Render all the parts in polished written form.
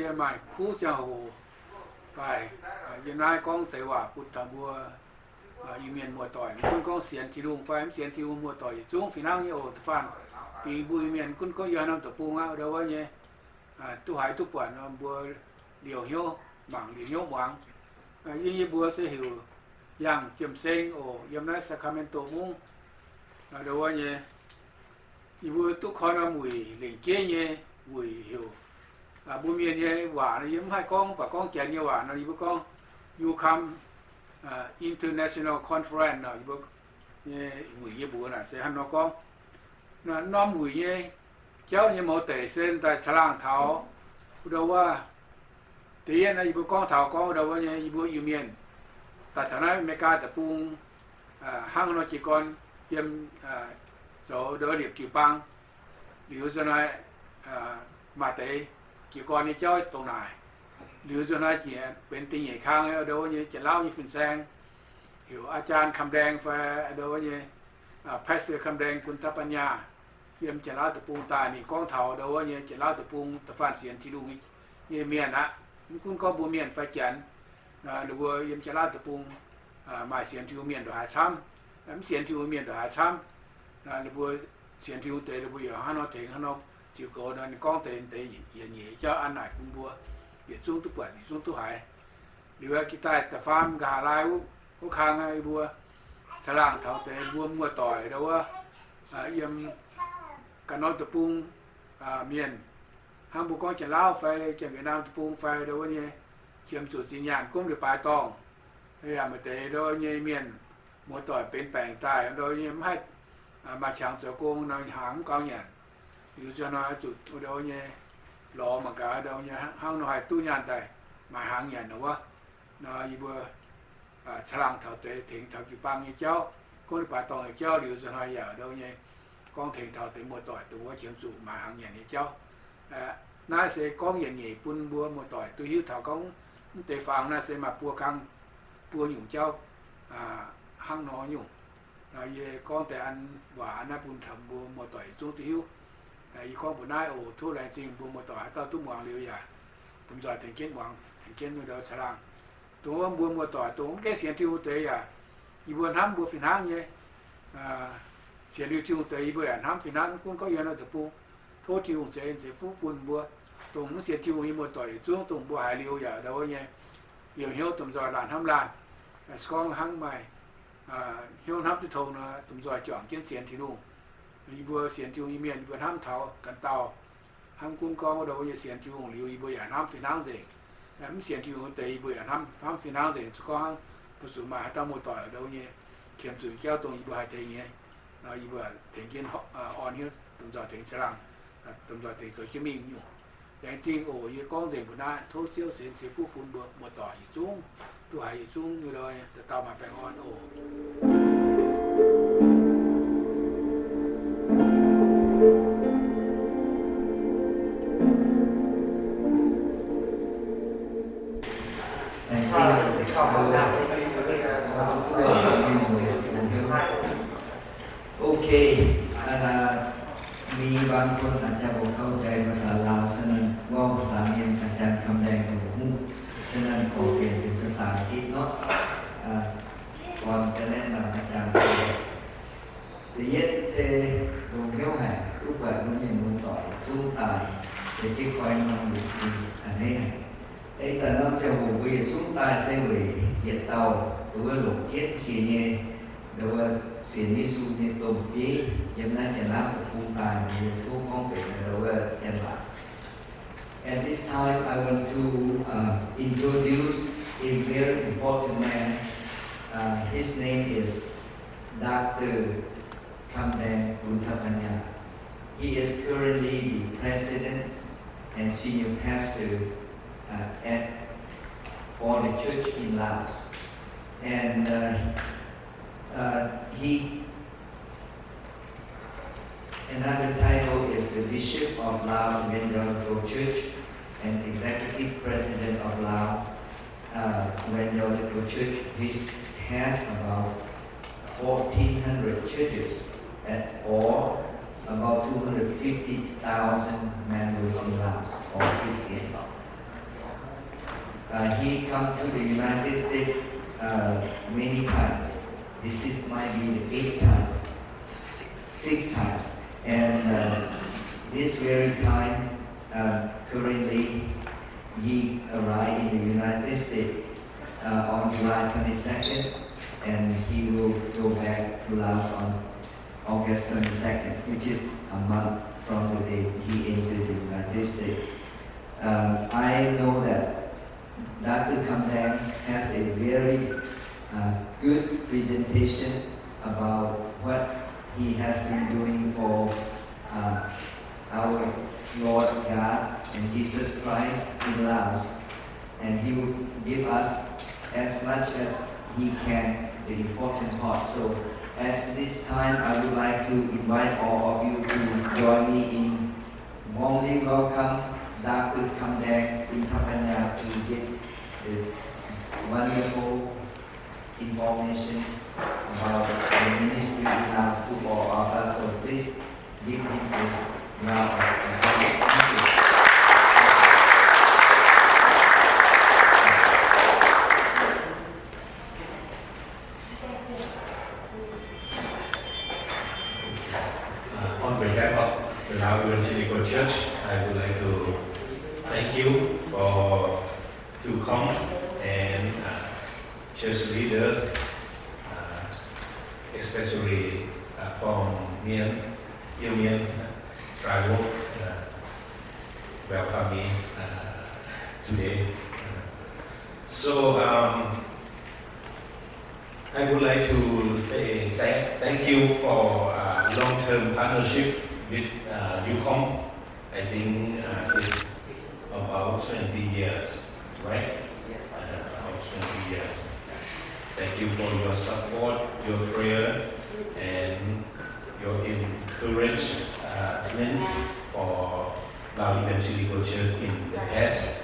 也买苦江湖该原来讲对话พุทธบัวอีเมียนมัวต่อยคุณก็เสียนที่ลุงไฟเสียนที่ลุงมัวต่อยจุงฟินังโอตฟันปีบุยเมียนคุณก็ย้อนน้ำตะปูงเอาเดี๋ยวว่าเนี่ยตู้หายตู้ปวดบัวเดี่ยวเหี้ยวหมังเดี่ยวเหี้ยวหวังยี่บัวเสียหิวย่างเจียมเซ็งโอยำนั้นสักคาเมนโตมุงเดี๋ยวว่าเนี่ยยี่บัวตู้คอนมวยเหล่งเจ๊เนี่ยมวยหิวบุญเมียนเนี่ยหวานยิ้มให้กองปากกองแก่เนี่ยหวานยี่บัวกองยูคัมinternational conference นะยี่บัวเนี่ยมวยยี่บัวน่ะเสียหันนกองน้องมวยเนี่ยเจ้าเนี่ยหมอเตะเส้นแต่ฉลางเท้าเดี๋ยวว่าตีนะยี่บัวกองเท้ากองเดี๋ยวว่าเนี่ยยี่บัวยูเมียนแต่ฐานะเมกาแต่ปุงห้างนจิกรยี่มโจเดือดเดียบกี่ปังหรือจะไหนมาเตะกี่กรนี่เจ้าตรงไหนหรือจะไหนเกี่ยเป็นตีใหญ่ข้างเดี๋ยวว่าเนี่ยจะเล่ายี่ฟินแซงหิวอาจารย์คำแดงไฟเดี๋ยวว่าเนี่ยแพทย์เสือคำแดงคุณทัพปัญญาเยี่ยมจะเล่าตะปูงตานี่กองเถาเดี๋ยวว่าเนี่ยจะเล่าตะปูงตะฟันเสียนที่ลุงยี่เมียนนะคุณก็บัวเมียนไฟจันหรือว่ายังจะลาดตะปุงมาเสียนทิวเมียนดอกหาช้ำแล้วเสียนทิวเมียนดอกหาช้ำหรือว่าเสียนทิวเตะหรือว่าอย่างฮันเอาเถงฮันเอาจิวโกนั่นก้องเตะเตะอย่างนี้เจ้าอันไหนปุงบัวเบียดซุ้งตุกปัดเบียดซุ้งตุกหายหรือว่ากีตาร์ตะฟามกาลายผู้ค้างไอ้บัวสลางเถาเตะบัวมัวต่อยหรือว่ายังกันนอนตะปุงเมียนห้างบุกก้องจะเล่าไฟจะเวียดนามตะปุงไฟหรือว่าเนี่ยเขียมสุดจิญญาณกุ้มหรือปลายตองพยายามมาเตะโดยเมียนมัวต่อยเป็นแปลงตายโดยไม่ให้มาฉางเสือกงนอยหางเกาหยันอยู่จะนอยจุดโดยหล่อมากาโดยห้างนอยตู้ยานแต่มาหางหยันนะวะนอยบัวฉลางเถาเตะถึงเถาจุปังยี่เจ้ากุ้มหรือปลายตองยี่เจ้าอยู่จะนอยอย่างโดยกองถึงเถาเตะมัวต่อยตัวเขียมสุดมาหางหยันยี่เจ้าน่าเสียกองอย่างนี้ปุ่นบัวมัวต่อยตัวหิ้วเถากองเตะฟังน่าเสียมาปัวกังปัวหยุ่งเจ้าห้างนอหยุ่งเย่กองแต่อันหวานน่าปุ่นทำบัวมัวต่อยสู้ตัวหิ้วอีกข้อปุ่นได้โอ้ทุเรศจริงบัวมัวต่อยต้าตุ้มหวังเรียวใหญ่ตุ้มจอยถึงเก้นหวังถึงเก้นมือเดียวฉลางตัวบัวมัวต่อยตัวแกเสียนที่หัวเตะอ่ะอีบัวน้ำบัวฟินห้างเย่เสียนที่หัวเตะอีบัวน้ำฟินห้างกุ้งก็ยันเอาตะปูโทษที่หัวใจเสียฟูปุ่นบัวตรงเสียที่หัวมัวต่อยช่วงตรงบัวหายเรียวอย่างเดียวเนี่ยเดี๋ยวเหี้ยวตุ่มจอยหลานทำลานสกองหั่งใหม่เหี้ยวน้ำที่ทงนะตุ่มจอยจ่องเจ้าเสียนที่ลุงอีบัวเสียนที่หัวเมียนบัวน้ำเท้ากันเตาหั่งกุ้งกองก็เดี๋ยวเสียนที่หัวเรียวอีบัวอย่างน้ำฟินน้ำเสียงแล้วเสียนที่หัวเตยอีบัวอย่างน้ำฟินน้ำเสียงสกองหั่งผสมมาให้ตั้งมัวต่อยเดี๋ยวเนี่ยเข็มสุดแก้วตรงอีบัวหายเตยเงี้ยอีบัวถึงเกินอ่อนเหี้ยวตุ่มจอยถึงฉลางตุ่มจอยถึงสวยจะมีอยู่แต่จริงโอ้ยก้องเสียงปุ่นได้ทุกเชี่ยวเสียงเสียฟูปุ่นบัวมัวต่ออยู่จุ้งตัวหายอยู่จุ้งอยู่เลยแต่ต่อมาแปลงอ่อนโอ้แต่จริงโอเคมีบางคนอาจจะบอกเข้าใจภาษาลาวฉะนั้นว่าภาษาเมียนอาจารย์คำแดงของผมฉะนั้นขอเปลี่ยนเป็นภาษาอังกฤษเนาะก่อนจะแนะนำอาจารย์แต่เย็ดเซโรงเลี้ยวแห่ทุกแบบมันยังมุ่งต่อยสู้ตายจะจิ้มคอยนอนอยู่อันนี้ไอ้จันน้ำเจ้าหูวิสู้ตายเซวีเหยียดเตาตัวหลงเจ็ดขี้เงี้ยเดี๋ยวว่าเสียนิสุนิตมปียังน่าจะรับกับผู้ตายในทุกห้องเป็นเดี๋ยวว่าจะหลับ At this time I want to introduce a very important man. His name is Dr. Kamdeng Untapanya. He is currently the president and senior pastor at all the church in Laos. And another title is the Bishop of Lao Evangelical Church and Executive President of Lao Evangelical Church. He has about 1,400 churches at all, about 250,000 members in Laos, all Christians. He come to the United States many times. This is might be the 8th time, 6 times, and this very time currently he arrived in the United States on July 22nd, and he will go back to Laos on August 22nd, which is a month from the day he entered the United States. I know that Dr. Kamdang has a very good presentation about what he has been doing for our Lord God and Jesus Christ in Laos, and he will give us as much as he can the important part. So at this time, I would like to invite all of you to join me in warmly welcome Dr. Kamdang in Tapanya to give the wonderful information about the ministry in Laos to all of us. So please give him a round of applause. Thank you. On behalf of the Lao Evangelical Church, I would like to thank you for Ucom and church leaders, especially from Union Tribal, welcome me today. So I would like to say thank you for long-term partnership with Ucom. I think it's about 20 years, right? Yes. About 20 years. Thank you for your support, your prayer, and your encouragement for Lao Evangelical Church in the past.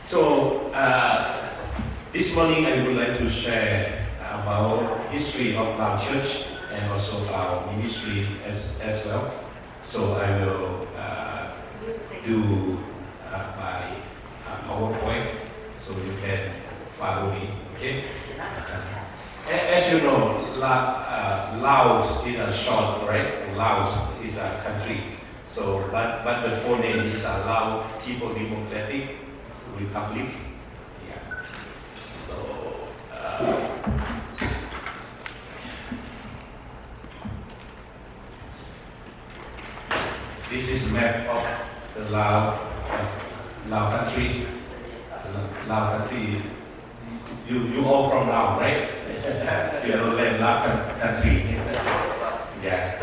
So this morning I would like to share about history of Lao Church and also our ministry as well. So I will do by PowerPoint so you can follow me. Okay. As you know, Laos is a short, right? Laos is a country. So, but the full name is Lao People Democratic Republic. Yeah. So. This is map of the Lao country. Lao country. You all from Lao, right? You know the Lao country. Yeah.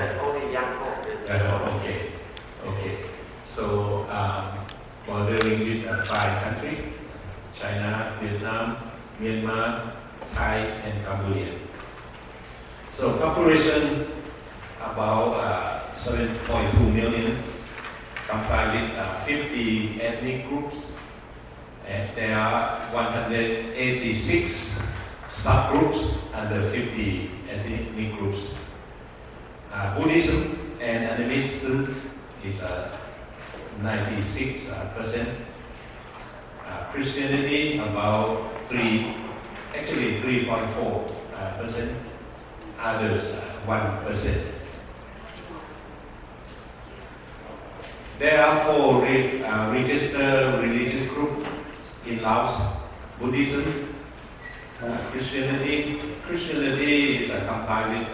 Okay. So bordering with 5 countries: China, Vietnam, Myanmar, Thai, and Cambodia. So population about 7.2 million, comprised with 50 ethnic groups, and there are 186 subgroups under 50 ethnic groups. Buddhism and animism is 96%. Christianity about 3.4%. Others 1%. There are 4 registered religious groups in Laos: Buddhism, Christianity. Christianity is compiled with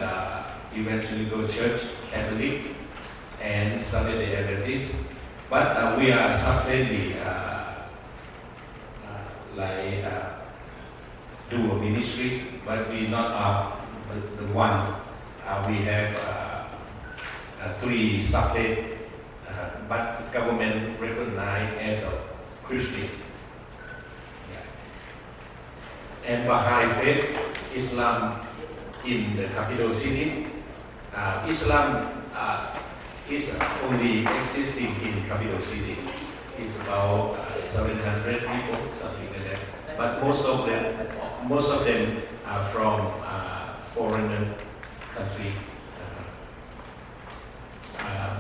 Evangelical Church, Catholic, and Seventh-day Adventist. But we are separately do a ministry, but we not the one. We have 3 separate. But government recognized as a Christian. Yeah. And Baha'i faith, Islam in the capital city. Islam is only existing in capital city. It's about 700 people, something like that. But most of them are from foreign country.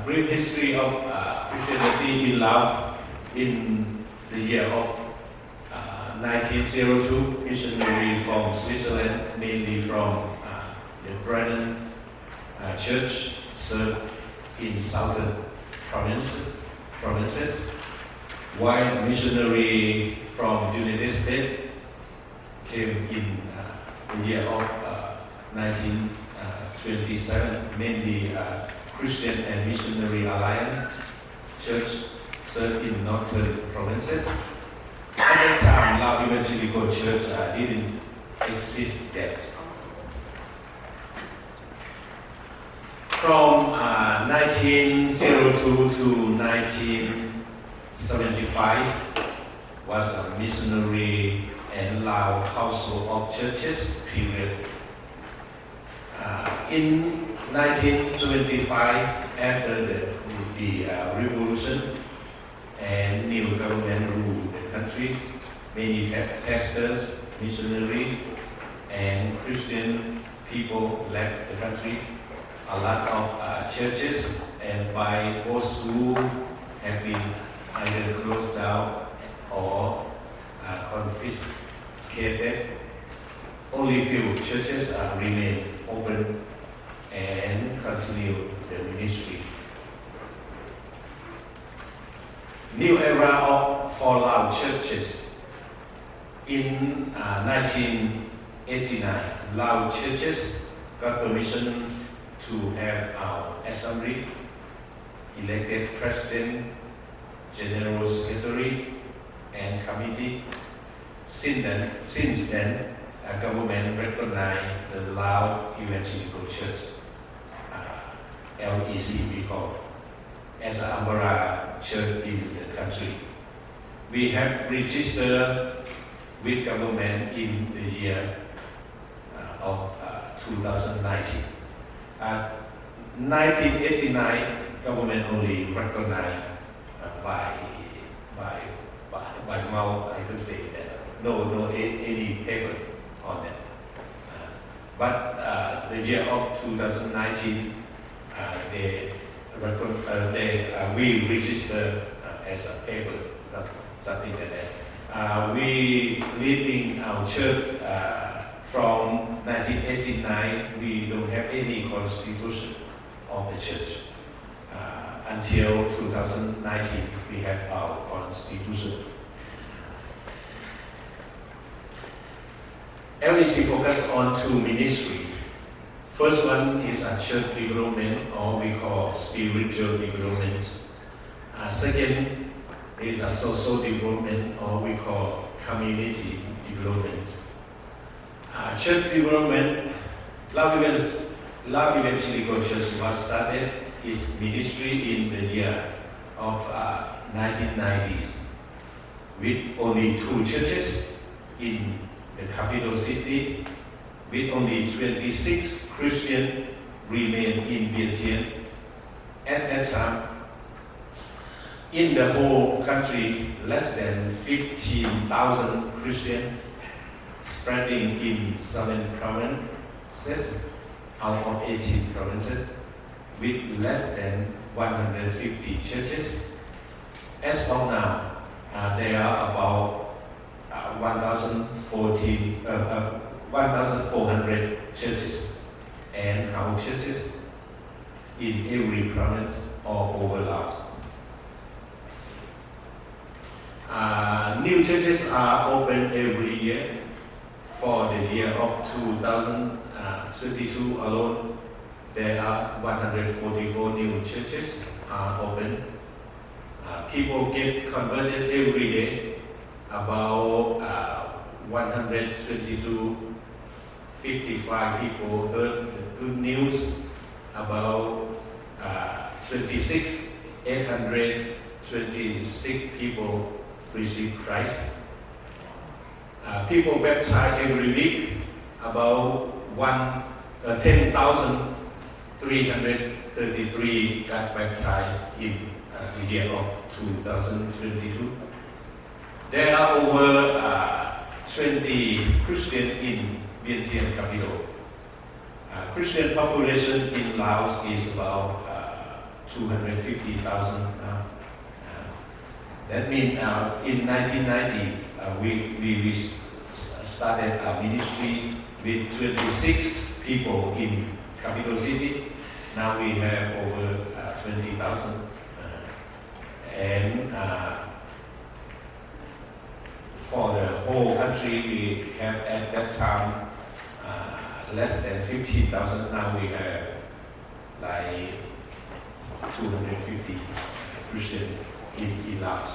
Brief history of Christianity in Laos in the year of 1902, missionary from Switzerland, mainly from the Brethren Church, served in southern provinces, while a missionary from the United States came in the year of 1927, mainly Christian and Missionary Alliance Church, served in northern provinces. At that time, Lao Evangelical Church didn't exist yet. From 1902 to 1975 was a missionary and Lao Council of Churches period. In 1975, after the revolution and new government ruled the country, many pastors, missionaries, and Christian people left the country. A lot of churches and Bible schools have been either closed down or confiscated. Only few churches remain open and continue the ministry. New era for Lao churches. In 1989, Lao churches got permission to have our assembly, elected president, general secretary, and committee. Since then, government recognized the Lao Evangelical Church, LEC we call, as an umbrella church in the country. We have registered with government in the year of 2019. 1989, government only recognized by mouth, I could say that. No any paper on it. But the year of 2019, we registered as a paper, not something like that. We leading our church from 1989. We don't have any constitution of the church. Until 2019, we have our constitution. LEC focus on two ministries. First one is a church development, or we call spiritual development. Second is a social development, or we call community development. Church development, Lao Evangelical Church was started its ministry in the year of 1990s, with only two churches in the capital city, with only 26 Christians remain in Vientiane. At that time, in the whole country, less than 15,000 Christians spreading in 7 provinces out of 18 provinces, with less than 150 churches. As of now, there are about 1,400 churches and house churches in every province all over Laos. New churches are open every year. For the year of 2022 alone, there are 144 new churches open. People get converted every day. About 55 people heard the good news. About 826 people received Christ. People baptized every week. About 10,333 got baptized in the year of 2022. There are over 20 Christians in Vientiane capital. Christian population in Laos is about 250,000 now. That means in 1990, we started our ministry with 26 people in capital city. Now we have over 20,000. And for the whole country, we have at that time less than 15,000. Now we have like 250 Christians in Laos.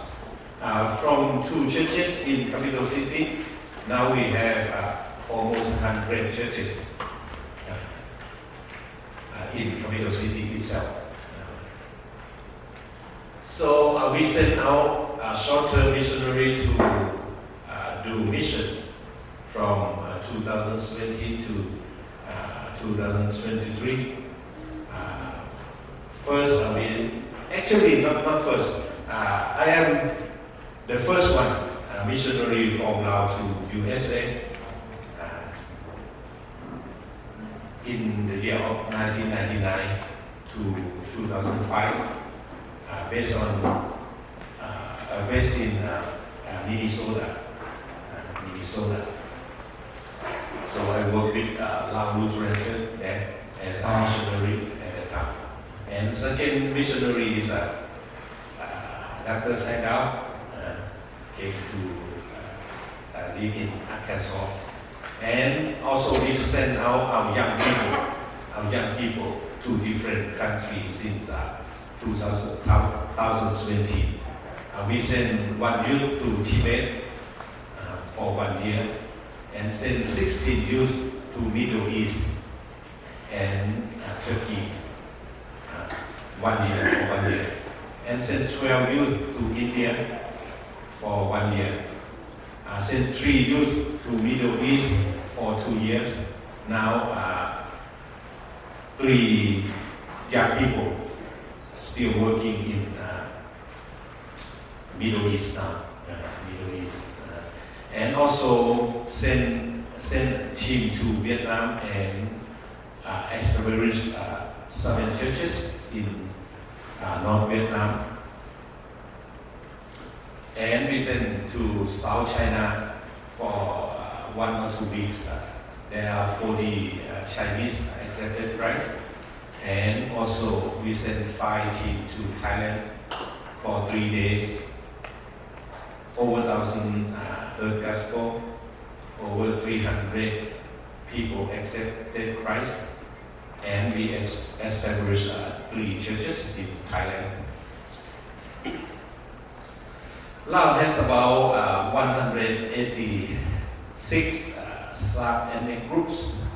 From 2 churches in capital city, now we have almost 100 churches in capital city itself. So we sent out a short-term missionary to do mission from 2017 to 2023. First, actually not first. I am the first one, missionary from Laos to USA in the year of 1999 to 2005, based in Minnesota. So I worked with Lao Lutheran Church there as a missionary at that time. And second missionary is Dr. Sangao, came to live in Arkansas. And also we send out our young people to different countries since 2020. We send one youth to Tibet for 1 year, and send 16 youth to Middle East and Turkey 1 year for 1 year, and send 12 youth to India for 1 year. Sent 3 youth to Middle East for 2 years. Now 3 young people still working in Middle East now. And also send team to Vietnam and established 7 churches in North Vietnam. And we sent to South China for 1 or 2 weeks. There are 40 Chinese accepted Christ. And also we sent 5 teams to Thailand for 3 days. Over 1,000 heard gospel. Over 300 people accepted Christ. And we established 3 churches in Thailand. Laos has about 186 sub-ethnic groups.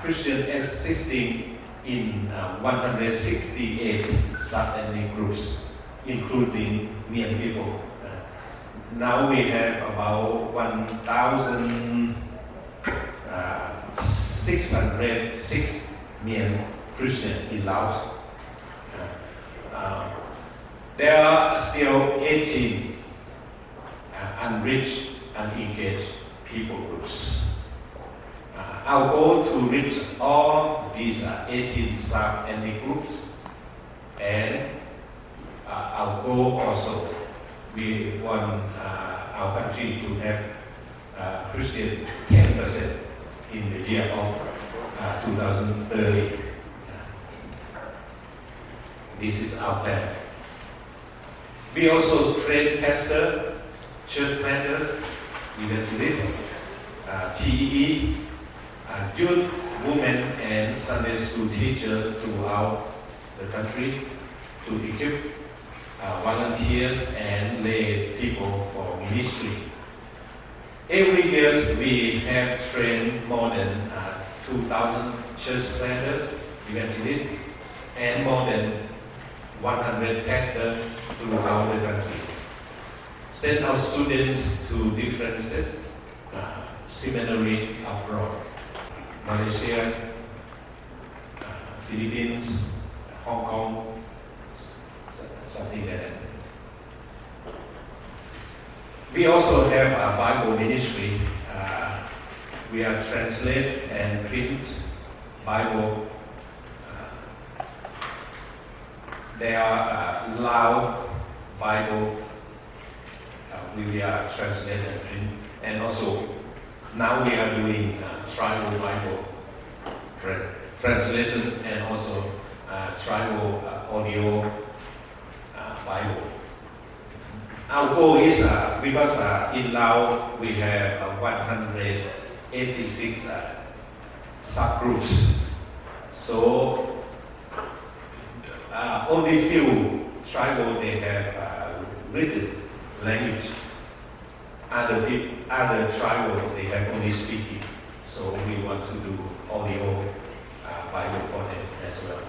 Christian existing in 168 sub-ethnic groups, including Mian people. Now we have about 1,606 Mian Christians in Laos. There are still 18 unreached, unengaged people groups. Our goal to reach all these 18 sub-ethnic groups, and our goal also, we want our country to have Christian 10% in the year of 2030. This is our plan. We also train pastors, church planters, evangelists, TEE, youth, women, and Sunday school teachers throughout the country to equip volunteers and lay people for ministry. Every year we have trained more than 2,000 church planters, evangelists, and more than 100 pastors throughout the country. Send our students to different seminary abroad, Malaysia, Philippines, Hong Kong, something like that. We also have a Bible ministry. We are translate and print Bible. There are Lao Bible we are translated and print. And also now we are doing tribal Bible translation and also tribal audio Bible. Our goal is because in Laos we have 186 subgroups. So only few tribal they have written language. Other tribal they have only speaking. So we want to do audio Bible for them as well.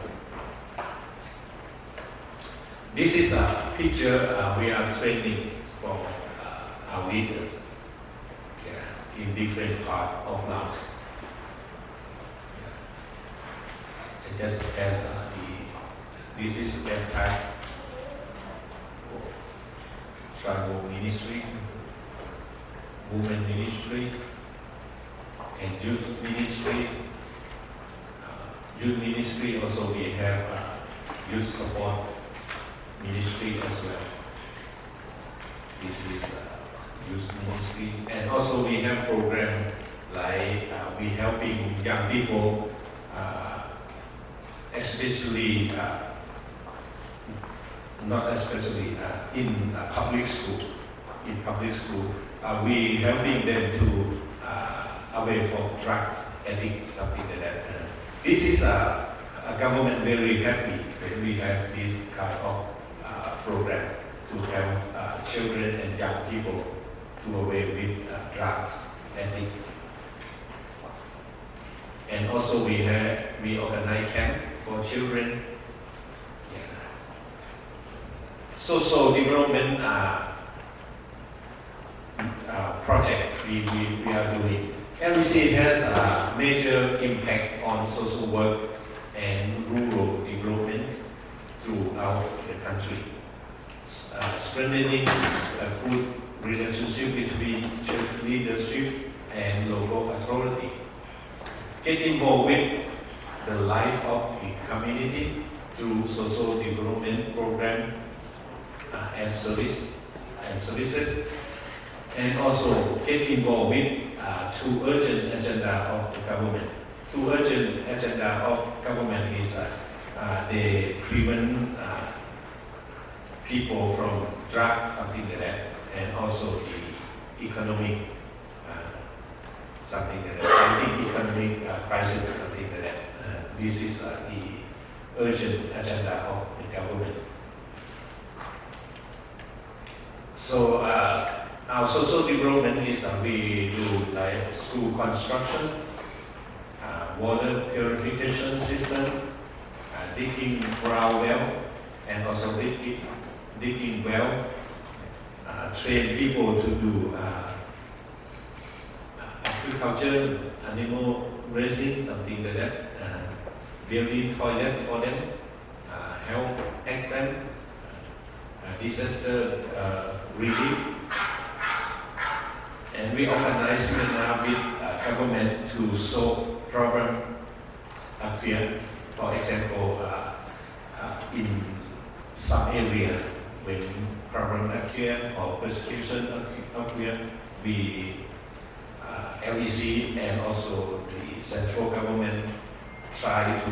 This is a picture we are training for our leaders in different parts of Laos. And just as this is backpack tribal ministry, women ministry, and youth ministry. Youth ministry also we have youth support ministry as well. This is youth ministry, and also we have program like we helping young people, especially not especially in public school. In public school, we helping them to away from drugs, addict, something like that. This is a government very happy that we have this kind of program to help children and young people to away with drugs, addict. And also we organize camp for children. Social development project we are doing. LEC has a major impact on social work and rural development throughout the country. Strengthening a good relationship between church leadership and local authority. Get involved with the life of the community through social development program and services, and also get involved with two urgent agenda of the government. Two urgent agenda of government is they prevent people from drugs, something like that, and also the economic something like that. I think economic crisis, something like that. This is the urgent agenda of the government. So our social development is we do like school construction, water purification system, digging ground well, and also digging well, train people to do agriculture, animal raising, something like that, building toilet for them, help accent, disaster relief, and we organize seminar with government to solve problem appear. For example, in some area when problem appear or persecution appear, we LEC and also the central government try to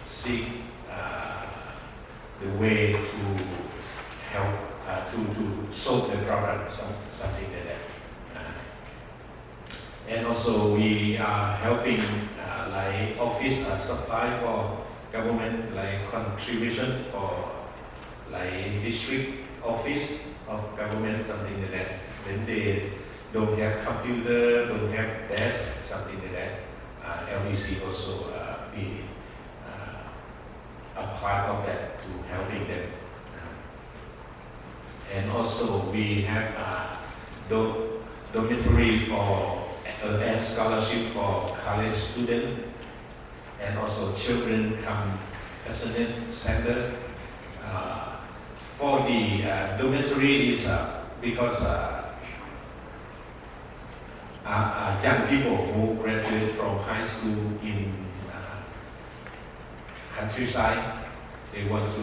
seek the way to help to solve the problem, something like that. And also we are helping like office supply for government, like contribution for like district office of government, something like that. When they don't have computer, don't have desk, something like that, LEC also be a part of that to helping them. And also we have dormitory for and scholarship for college students, and also children come passionate center. For the dormitory is because young people who graduate from high school in countryside, they want to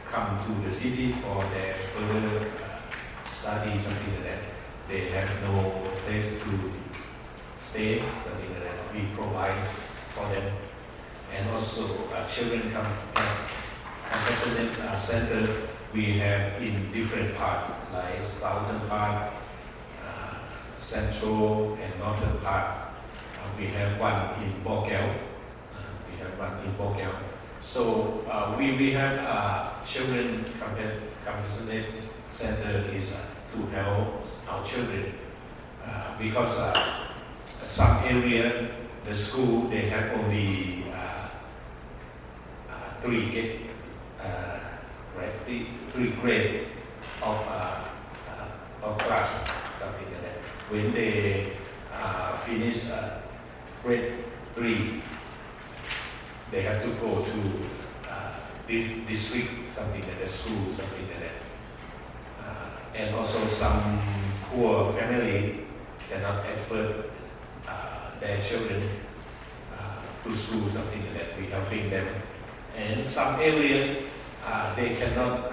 come to the city for their further study, something like that. They have no place to stay, something like that. We provide for them. And also children compassionate center we have in different parts, like southern part, central and northern part. We have one in Bogel. So we have children compassionate center is to help our children because some area the school they have only three grade of class, something like that. When they finish grade 3, they have to go to district, something like that, school, something like that. And also some poor family cannot afford their children to school, something like that. We helping them. And some area they cannot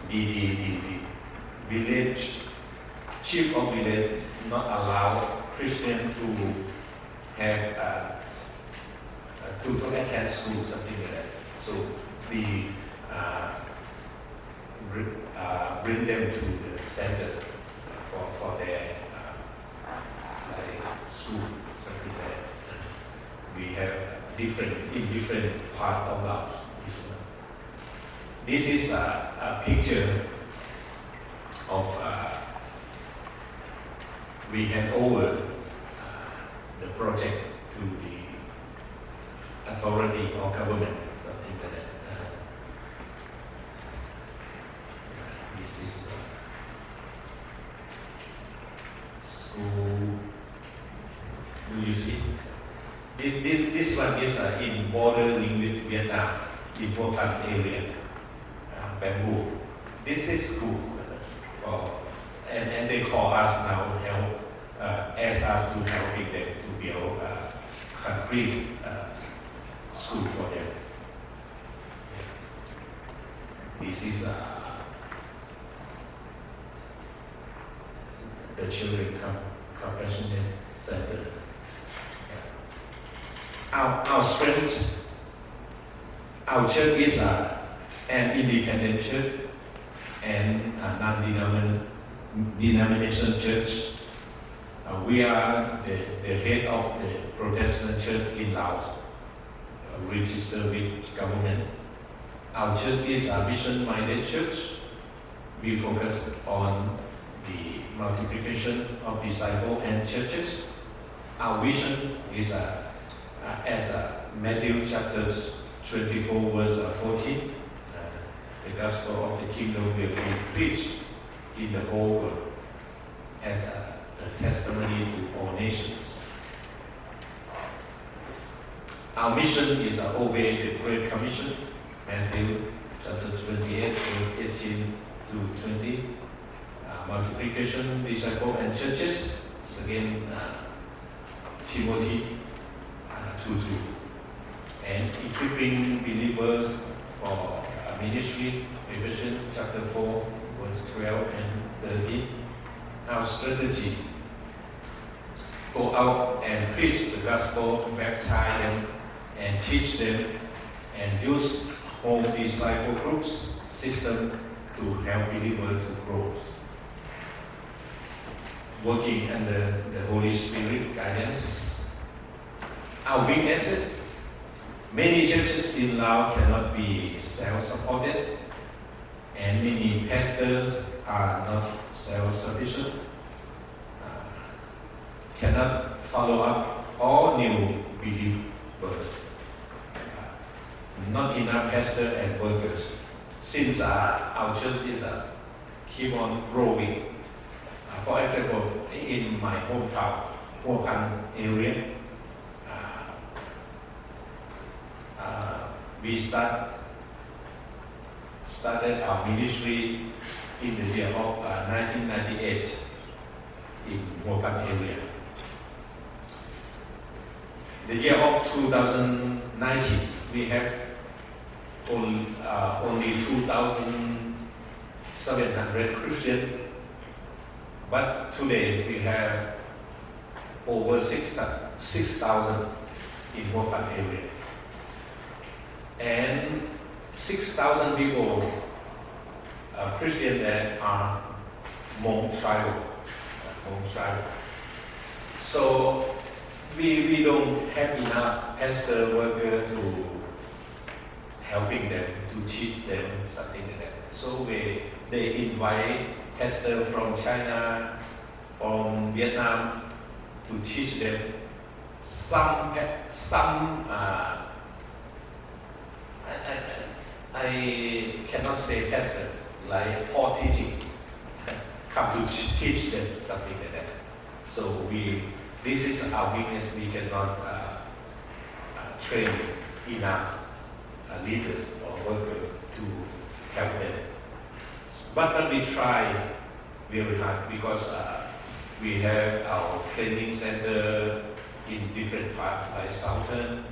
the village, chief of village not allow Christian to have to attend school, something like that. So we bring them to the center for their like school, something like that. We have different part of our business. This is a picture of we hand over the project to the authority or government, something like that. This is school. Do you see? This one is in bordering with Vietnam, important area, bamboo. This is school, and they call us now help, ask us to helping them to build concrete school for them. This is the children compassionate center. Our strength, our church is an independent church and a non-denominational church. We are the head of the Protestant church in Laos, registered with government. Our church is a mission-minded church. We focus on the multiplication of disciples and churches. Our vision is as Matthew chapter 24 verse 14, the gospel of the kingdom will be preached in the whole world as a testimony to all nations. Our mission is to obey the Great Commission, Matthew chapter 28, verse 18 to 20, multiplication, disciple and churches, again Timothy 2:2, and equipping believers for ministry, Ephesians chapter 4, verse 12 and 13. Our strategy: go out and preach the gospel, baptize them, and teach them, and use home disciple groups system to help believers to grow. Working under the Holy Spirit guidance. Our weaknesses: many churches in Laos cannot be self-supported, and many pastors are not self-sufficient, cannot follow up all new believers, not enough pastors and workers. Since our church is keep on growing, for example, in my hometown, Ucom area, we started our ministry in the year of 1998 in Ucom area. The year of 2019, we have only 2,000 700 Christians, but today we have over 6,000 in Ucom area. And 6,000 people, Christians that are Hmong tribal. So we don't have enough pastor worker to helping them, to teach them, something like that. So they invite pastor from China, from Vietnam to teach them. Some I cannot say pastor, like for teaching, come to teach them, something like that. So this is our weakness. We cannot train enough leaders or workers to help them. But we try very hard because we have our training center in different parts, like Southern,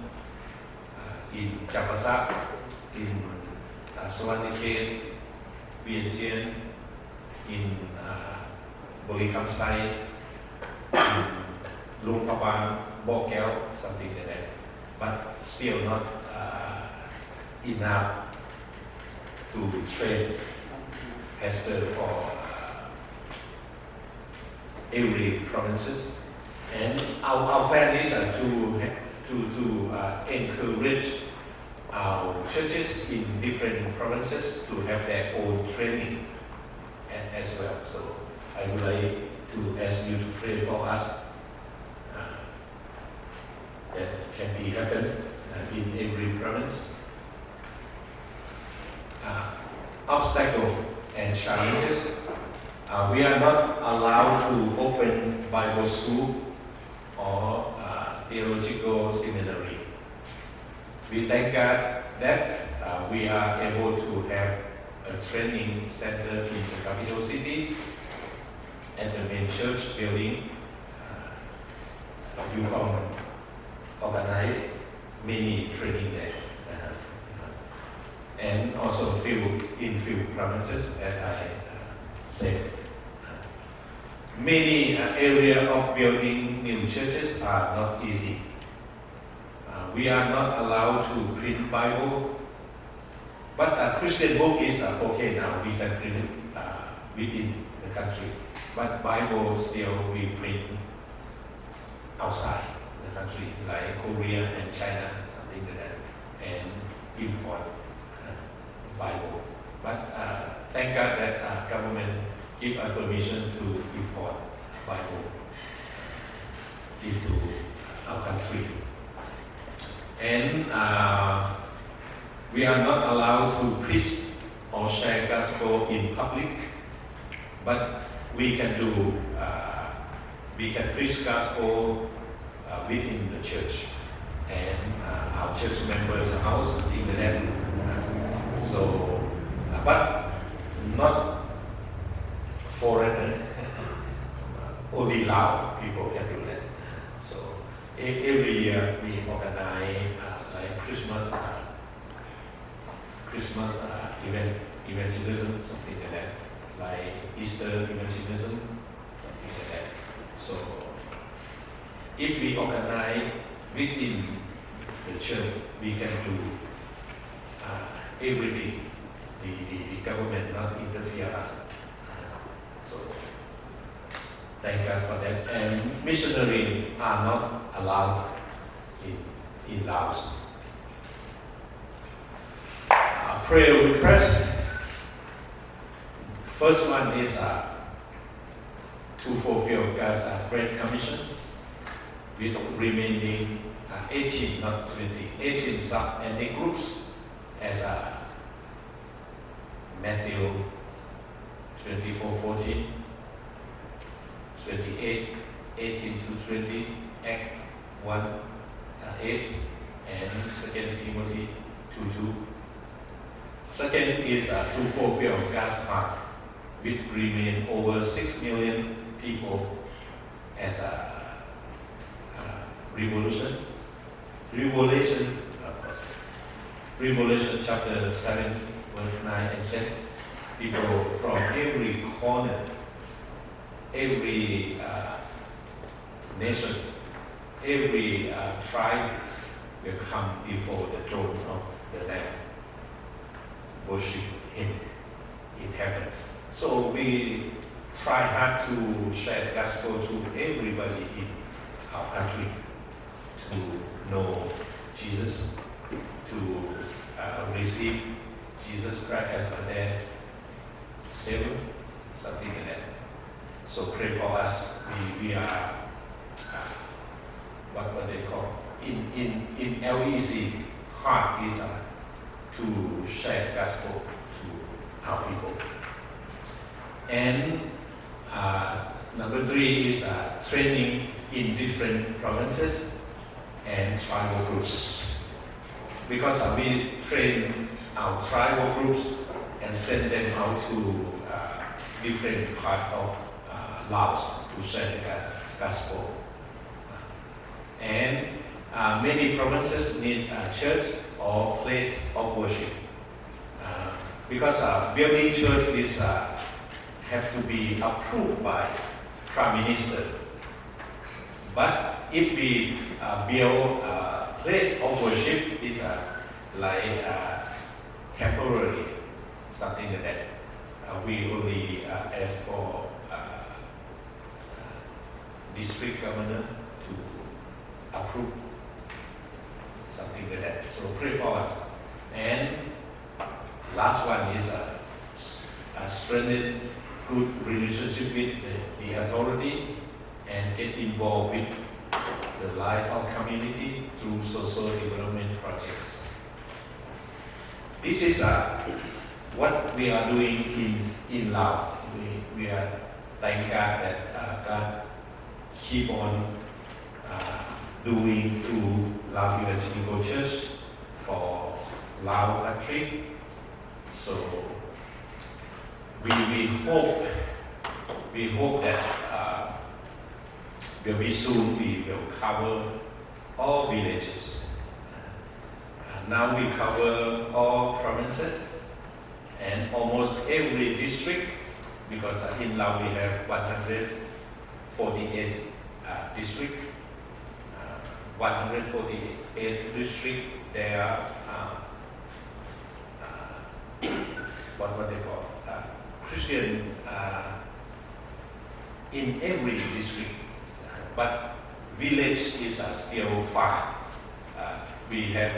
in Champasak, in Sawanakhet, Vientiane, in Bolikamsai, in Luang Prabang, Bokeo, something like that. But still not enough to train pastor for every provinces. And our plan is to encourage our churches in different provinces to have their own training as well. So I would like to ask you to pray for us that can be happen in every province. Obstacle and challenges. We are not allowed to open Bible school or theological seminary. We thank God that we are able to have a training center in the capital city at the main church building. Ucom organize many training there. And also in few provinces, as I said. Many areas of building new churches are not easy. We are not allowed to print Bible, but a Christian book is okay now. We can print it within the country, but Bible still we print outside the country, like Korea and China, something like that, and import Bible. But thank God that government give us permission to import Bible into our country. And we are not allowed to preach or share gospel in public, but we can preach gospel within the church and our church members' house, something like that. But not foreigner, only Lao people can do that. So every year we organize like Christmas evangelism, something like that, like Easter evangelism, something like that. So if we organize within the church, we can do everything. The government not interfere us. So thank God for that. And missionaries are not allowed in Laos. Prayer request. First one is to fulfill God's Great Commission with remaining 18, not 20, 18 sub-ethnic groups as Matthew 24:14, 28, 18 to 20, Acts 1:8, and 2 Timothy 2:2. Second is to fulfill God's heart, which remain over 6 million people as a Revelation chapter 7, verse 9 and 10. people from every corner, every nation, every tribe will come before the throne of the Lamb, worship Him in heaven. So we try hard to share the gospel to everybody in our country to know Jesus, to receive Jesus Christ as their Savior, something like that. So pray for us. We are what they call in LEC heart is to share the gospel to our people. And number 3 is training in different provinces and tribal groups. Because we train our tribal groups and send them out to different parts of Laos to share the gospel. And many provinces need a church or place of worship. Because building church is have to be approved by Prime Minister. But if we build a place of worship, is like temporary, something like that. We only ask for district governor to approve, something like that. So pray for us. And last one is strengthen good relationship with the authority and get involved with the life of community through social development projects. This is what we are doing in Laos. We are thank God that God keep on doing through Lao Evangelical Church for Lao country. So we hope that very soon we will cover all villages. Now we cover all provinces and almost every district, because in Laos we have 148 districts. 148 districts, there are what they call Christian in every district, but village is still far. We have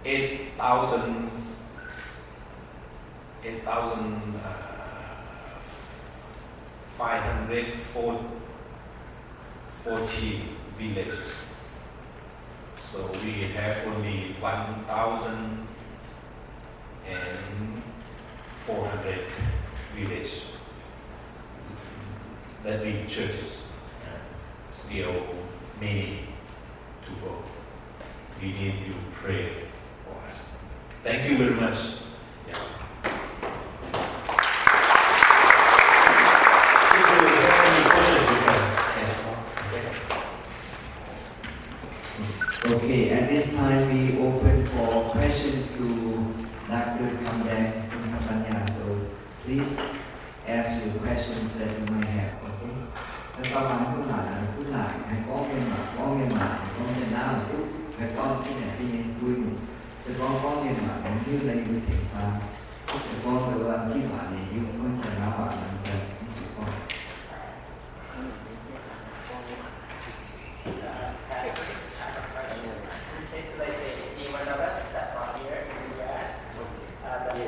8,540 villages. So we have only 1,400 villages that being churches. Still many to go. We need you to pray for us. Thank you very much. Yeah. If you have any questions, you can ask. Okay, at this time we open for questions to Dr. Kamdeng Puntapanya. So please ask your questions that you might have. Okay. Các bạn cũng lại hãy có miền Mạc, có miền Nam tức hãy có cái này cái vui mừng. Sẽ có miền Mạc cũng như là như thể pha. Sẽ có cái cái bạn này như con trẻ nào bạn là sẽ có.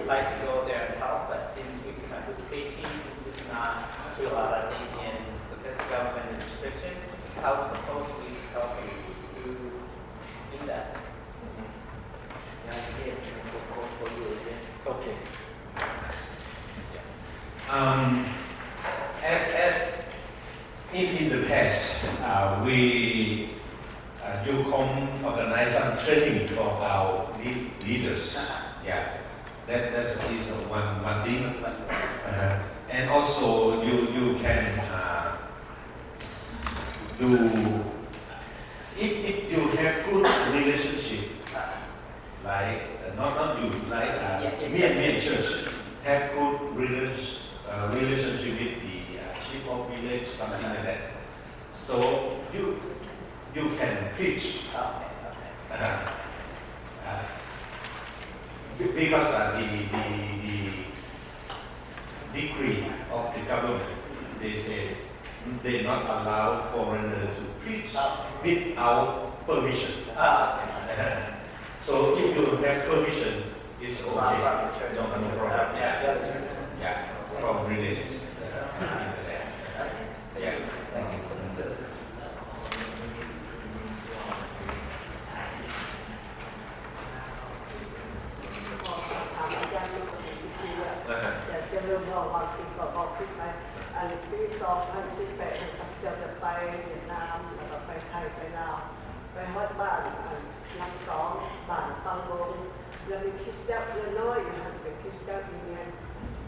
Like to go there and help, but since we cannot do preaching, since we cannot do a lot of things because the government restriction, how suppose we help you to do that? For you, okay. In the past, we Ucom organize some training for our leaders. Yeah. That is one thing, and also you can do if you have good relationship, like not you like me and church. have good relationship with the chief of village, something like that. So you can preach Okay. because the decree of the government, they say they not allow foreigner to preach without permission. Okay. So if you have permission, it's From okay. the church. No problem. Yeah, the other churches. Yeah, from religious. Something like that. Okay. Yeah. Thank you for considering. ถามอาจารย์ลูกศิษย์ที่ดีว่าอยากจะเริ่มบอกว่าคือบอกขึ้นไปอันปี2018นะครับจะไปเวียดนามแล้วก็ไปไทยไปลาวไปฮอดบ้านน้ำสองบ้านปังลงแล้วมีคริสเตียนเล็กน้อยนะครับเป็นคริสเตียนอินเดียน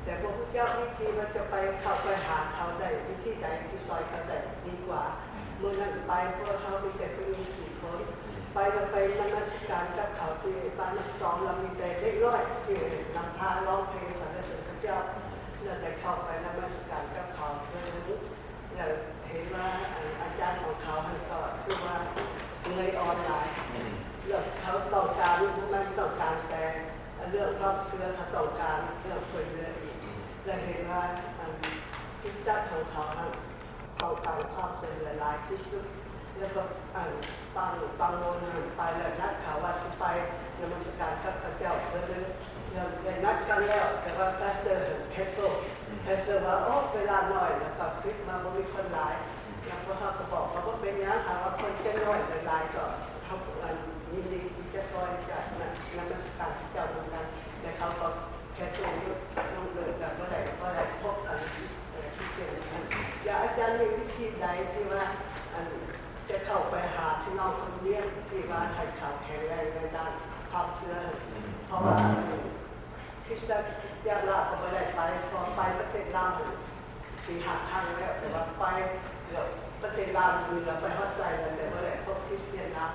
แต่พระพุทธเจ้าวิธีว่าจะไปเข้าไปหาเขาได้วิธีใดที่ซอยเขาได้ดีกว่าเมื่อนั้นไปพวกเขามีแต่ผู้หญิง4 คนไปเราไปนมัสการกับเขาที่บ้านน้ำสองเรามีแต่เล็กน้อยที่นำพาร้องเพลงสรรเสริญพระเจ้าเราได้เข้าไปนมัสการกับเขาเพื่อเราเห็นว่าอาจารย์ของเขาก็คือว่าเลยออนไลน์แล้วเขาต้องการมันต้องการแต่เรื่องความเชื่อเขาต้องการเรื่องสวยเรืออีกเราเห็นว่าคิดจักของเขาต้องการความสวยเรือหลายที่สุดแล้วก็บางโน่นไปแล้วนัดเขาว่าจะไปนมัสการกับพระเจ้าเพื่อเรานัดกันแล้วแต่ว่าพาสเตอร์แคสโซ่ว่าโอ้เวลาหน่อยแล้วก็คลิปมาบ่มีคนหลายแล้วก็เขาก็บอกว่าเป็นอย่างนั้นว่าคนแค่น้อยหลายก็เขายินดีที่จะซอยจากนมัสการพระเจ้าเหมือนกันแต่เขาก็แค่ตัวน้องเดินแบบว่าได้พบกันที่เจอกันอยากอาจารย์มีวิธีใดที่ว่าจะเข้าไปหาพี่น้องคนเลี้ยงที่ว่าให้เขาแข็งแรงในด้านความเชื่อเพราะว่าคริสตจักรลาวก็ไม่ได้ไปพอไปประเทศลาว4-5 ครั้งแล้วแต่ว่าไปประเทศลาวมีเราไปฮอดใจแล้วแต่ไม่ได้พบคริสเตียนลาว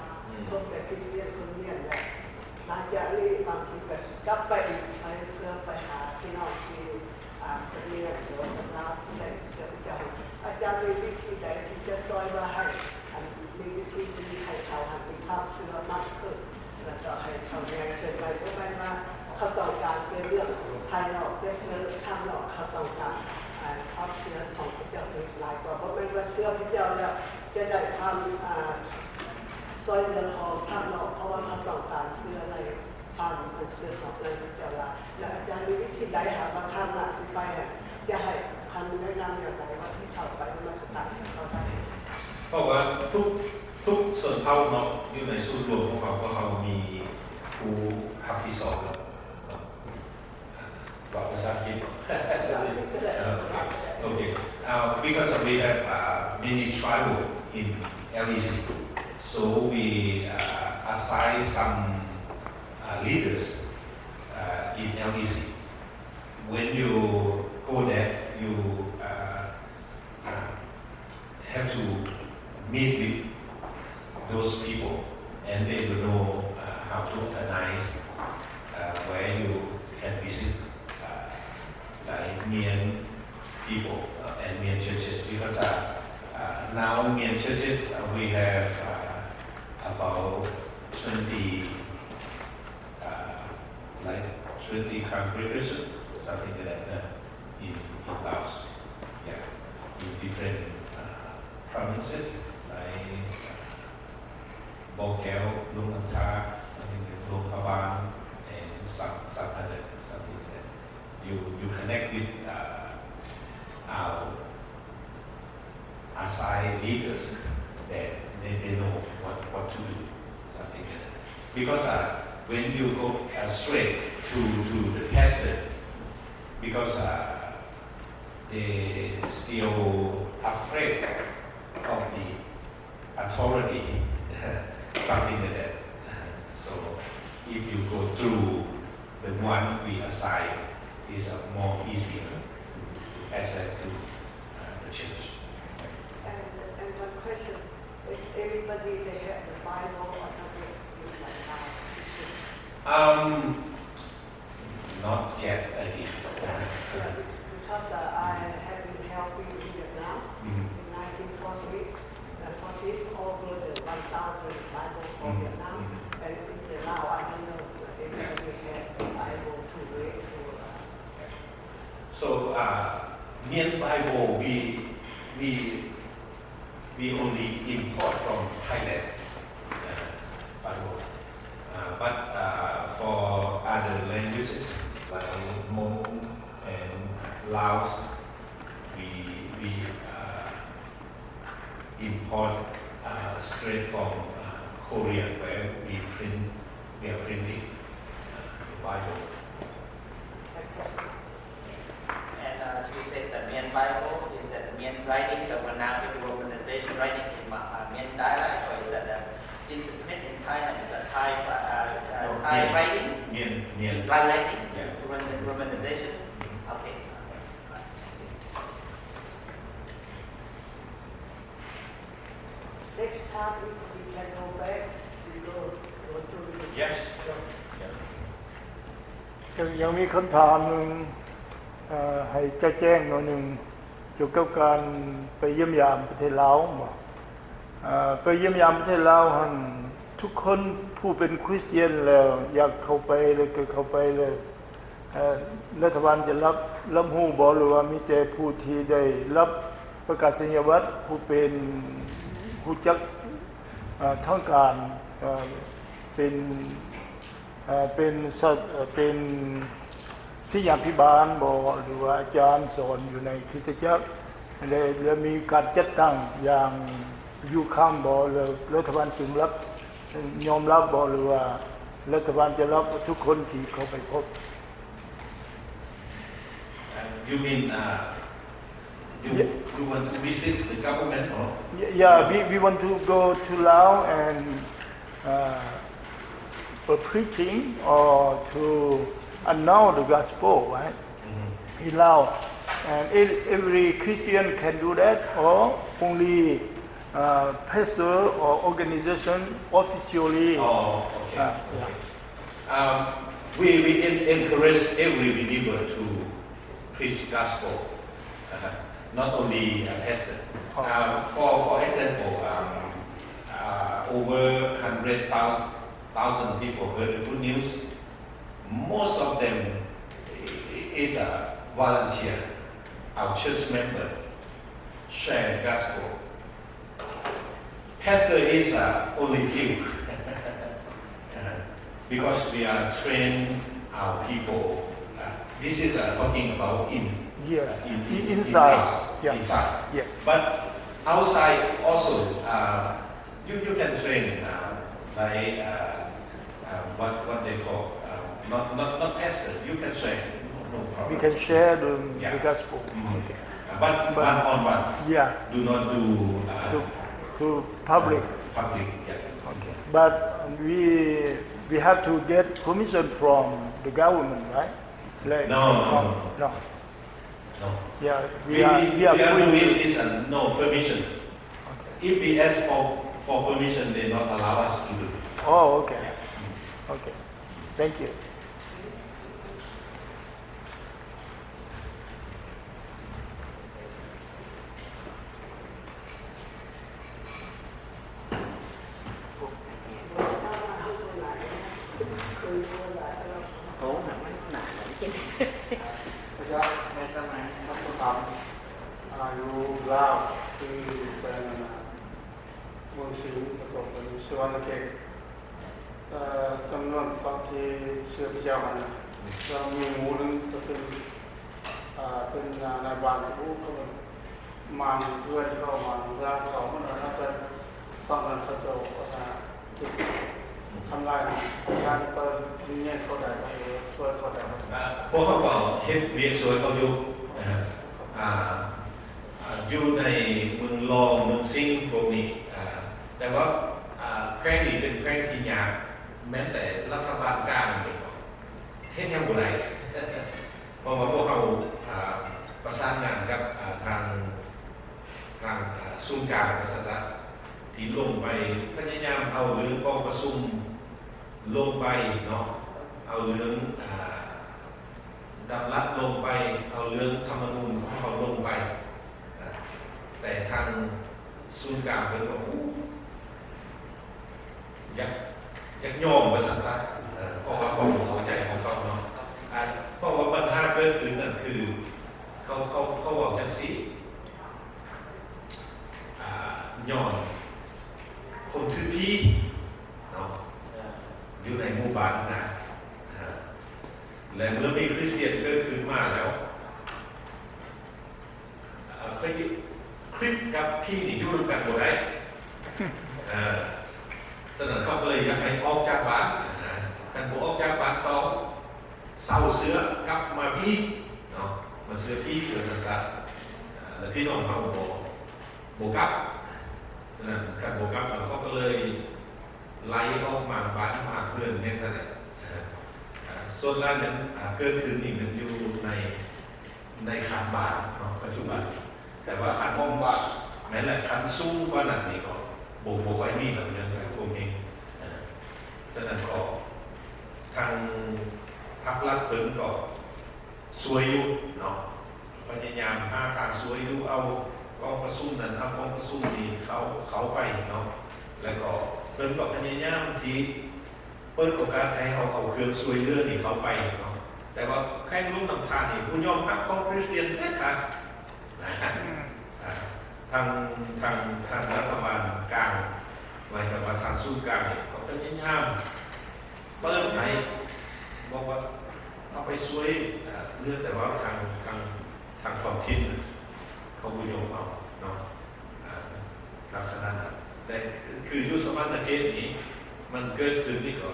พบแต่คริสเตียนคนเลี้ยงแล้วหลังจากนี้บางทีก็กลับไปอีกไปเพื่อไปหาพี่น้องที่คนเลี้ยงหรือว่าลาวที่ได้เชื่อพระเจ้าอาจารย์มีวิธีใดที่จะสอนว่าให้มีวิธีที่ให้เขามีความเชื่อมากขึ้นแล้วก็ให้เขาแรงเกินไปก็ไม่ว่าเขาต้องการเป็นเรื่องภายนอกแต่เชื่อข้างนอกเขาต้องการความเชื่อของพระเจ้าเป็นหลายกว่าเพราะไม่ว่าเชื่อพระเจ้าแล้วจะได้ความซอยเรือของข้างนอกเพราะว่าเขาต้องการเชื่อในความเชื่อของพระเจ้าละและอาจารย์มีวิธีใดหาบางครั้งน่ะสิไปจะให้คำแนะนำอย่างไรว่าที่เขาไปมาสกัดเขาไปเพราะว่าทุกส่วนเผ่าเนาะอยู่ในส่วนรวมของเขามีผู้ทับที่สองบอกภาษาอังกฤษOkay. Because we have many tribal in LEC, so we assign some leaders in LEC. When you go there, you have to meet with those people, and they will know how to organize where you can visit like Mian people and Mian churches, because now Mian churches we have about 20 congregations, something like that in Laos, yeah, in different provinces like Bogel, Lunanta, something like Longkaban, and some other something like that. You connect with our assigned leaders that they know what to do, something like that. Because when you go straight to the pastor, because they still afraid of the authority, something like that. So if you go through the one we assign, is more easier to access to the church. And one question is everybody they have the Bible or something like that? Not yet again. import from Thailand Bible. But for other languages like Hmong and Laos, we import straight from Korea, where we are printing the Bible. And as we said, the Mian Bible is that Mian writing, the vernacular romanization writing in Mian dialect, or is that since it's made in Thailand, it's a Thai writing? Mian. Thai writing? Yeah. Romanization? Okay. Next time if we can go back, we go to the Yes, sure. Yeah. ยังมีคำถามหนึ่งให้แจ้งหน่อยหนึ่งเกี่ยวกับการไปเยี่ยมยามประเทศลาวไปเยี่ยมยามประเทศลาวหันทุกคนผู้เป็นคริสเตียนแล้วอยากเข้าไปเลยก็เข้าไปเลยรัฐบาลจะรับหูบอกหรือว่ามีแต่ผู้ที่ได้รับประกาศนียบัตรผู้เป็นผู้จักทางการเป็นศิษยาภิบาลบอกหรือว่าอาจารย์สอนอยู่ในคริสตจักรแล้วมีการจัดตั้งอย่างยูคัมบอกแล้วรัฐบาลจึงรับยอมรับบอกหรือว่ารัฐบาลจะรับทุกคนที่เข้าไปพบ You mean you want to visit the government or? Yeah, we want to go to Laos and for preaching or to announce the gospel, right? Mm-hmm. In Laos, and every Christian can do that, or only pastor or organization officially. Oh, okay. We encourage every believer to preach gospel, not only pastor. For example, over 100,000 people heard the good news. Most of them is a volunteer. Our church member share gospel. Pastor is only few. Because we are trained our people. This is talking about inside. Yes. But outside also, you can train like what they call not pastor. You can share, no problem. We can share the gospel. Mm-hmm. Okay. But one on one. Yeah. Do not do To public. Public. Yeah. Okay. But we have to get permission from the government, right? Like, No. No. Yeah, We are doing free. is no permission. Okay. If we ask for permission, they not allow us to do. Oh, okay. Okay. Thank you. Cố mà mấy con nại là cái gì? Bây giờ người ta này nó có tầm อยู่ลาวคือเป็นเมืองสิงห์แล้วก็เป็นสวรรณเขตจำนวนตอนที่เสือพิจารณาเรามีหมู่นึงก็เป็นนายบ้านผู้ก็มาเพื่อนเข้ามาร่างเขาเมื่อนั้นแต่ตอนนั้นเขาจะถูกทำลายการเปิดวิญญาณเขาได้ช่วยเขาได้ พวกเขาบอกเฮ็ดเวียนสวยเขาอยู่อยู่ในเมืองรองเมืองซิงพวกนี้แต่ว่าแคว้นนี้เป็นแคว้นที่ยากแม้แต่รัฐบาลกลางเองเฮ็ดยังบ่ได้เพราะว่าพวกเขาประสานงานกับทางศูนย์กลางประชาสัมพันธ์ที่ลงไปพยายามเอาเรื่องกองประชุมลงไปเนาะเอาเรื่องดำรัฐลงไปเอาเรื่องธรรมนูญของเขาลงไปแต่ทางศูนย์กลางเป็นว่าอยากยอมไปสั่งซักเพราะว่าความเข้าใจของเขาเนาะเพราะว่าปัญหาเกิดขึ้นนั่นคือเขาบอกจังสิย้อน คนถือพี่เนาะอยู่ในหมู่บ้านนะและเมื่อมีคริสเตียนเกิดขึ้นมาแล้วคริสกับพี่นี่อยู่ร่วมกันหมดได้ฉะนั้นเขาก็เลยอยากให้ออกจากบ้านกันบอกออกจากบ้านต้องเศร้าเสือกลับมาพี่เนาะมาเสือพี่เกิดสัตว์แล้วพี่น้องเขาโบกับฉะนั้นกันโบกับเขาก็เลยไล่ออกมาบ้านมาเพื่อนเนี่ยนั่นแหละส่วนนั้นเกิดขึ้นอีกมันอยู่ในขันบาทเนาะปัจจุบันแต่ว่าขันห้องบาทแม้แต่ขันสู้กว่านั้นนี่ก็โบไว้มีแบบนั้นกับตัวเองฉะนั้นก็ทางพรรครัฐเพิ่นก็ช่วยอยู่เนาะพยายามหาทางช่วยอยู่เอากองประชุมนั้นเอากองประชุมนี้เขาไปเนาะแล้วก็เพิ่นก็พยายามที่เปิดโอกาสให้เอาเครื่องช่วยเหลือนี่เขาไปเนาะแต่ว่าแค่รู้นำทางนี่ผู้ยอมรับของคริสเตียนได้ค่ะนะฮะทางรัฐบาลกลางหมายถึงว่าทางสู้กลางเนี่ยก็พยายามเปิดให้บอกว่าเอาไปช่วยเรื่องแต่ว่าทางท้องถิ่นเขาผู้ยอมเอาเนาะลักษณะนั้นแต่คือยุทธสมรรถเขตนี้มันเกิดขึ้นนี่ก็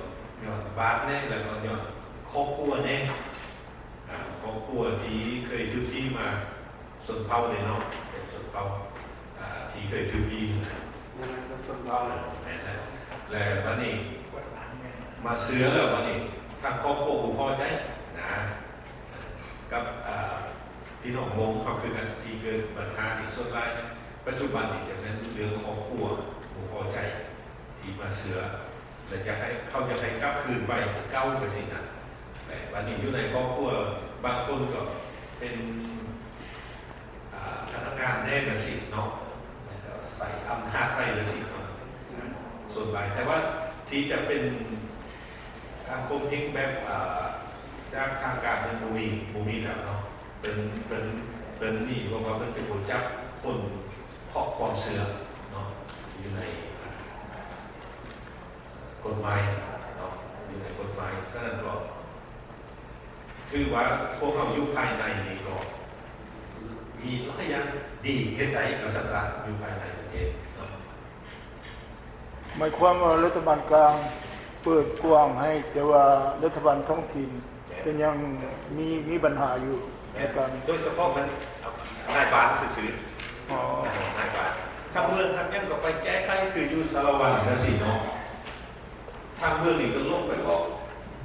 ย้อนบาทแน่แล้วก็ย้อนครอบครัวแน่ครอบครัวที่เคยถือที่มาส่วนเผ่าเลยเนาะเป็นส่วนเผ่าที่เคยถือที่นั่นก็ส่วนเผ่าแล้ววันนี้มาเสือแล้ววันนี้ทางครอบครัวผู้พอใจนะกับพี่น้องมงเขาคือกันที่เกิดปัญหาในส่วนไรปัจจุบันนี้จะเป็นเรื่องครอบครัวผู้พอใจที่มาเสือและอยากให้เขาจะให้กลับคืนไปเก้าไปสินะแต่วันนี้อยู่ในครอบครัวบางคนก็เป็นพนักงานแน่ละสิเนาะใส่อำนาจไปละสิส่วนใหญ่แต่ว่าที่จะเป็นการคมทิ้งแบบจากทางการเป็นบูมีแล้วเนาะเป็นนี่เพราะว่าเป็นผู้จับคนเพราะความเสื่อมเนาะอยู่ในกฎหมายเนาะอยู่ในกฎหมายฉะนั้นก็คือว่าพวกเขาอยู่ภายในนี่ก็มีก็ยังดีเห็นได้กับสังคมอยู่ภายในประเทศเนาะหมายความว่ารัฐบาลกลางเปิดกว้างให้แต่ว่ารัฐบาลท้องถิ่นเป็นยังมีปัญหาอยู่ในการโดยเฉพาะมันนายบ้านซื่อๆนายบ้านถ้าเมืองทำยังก็ไปแก้ไขคืออยู่สารวัตรนะสิเนาะทางเมืองนี่ก็ลงไป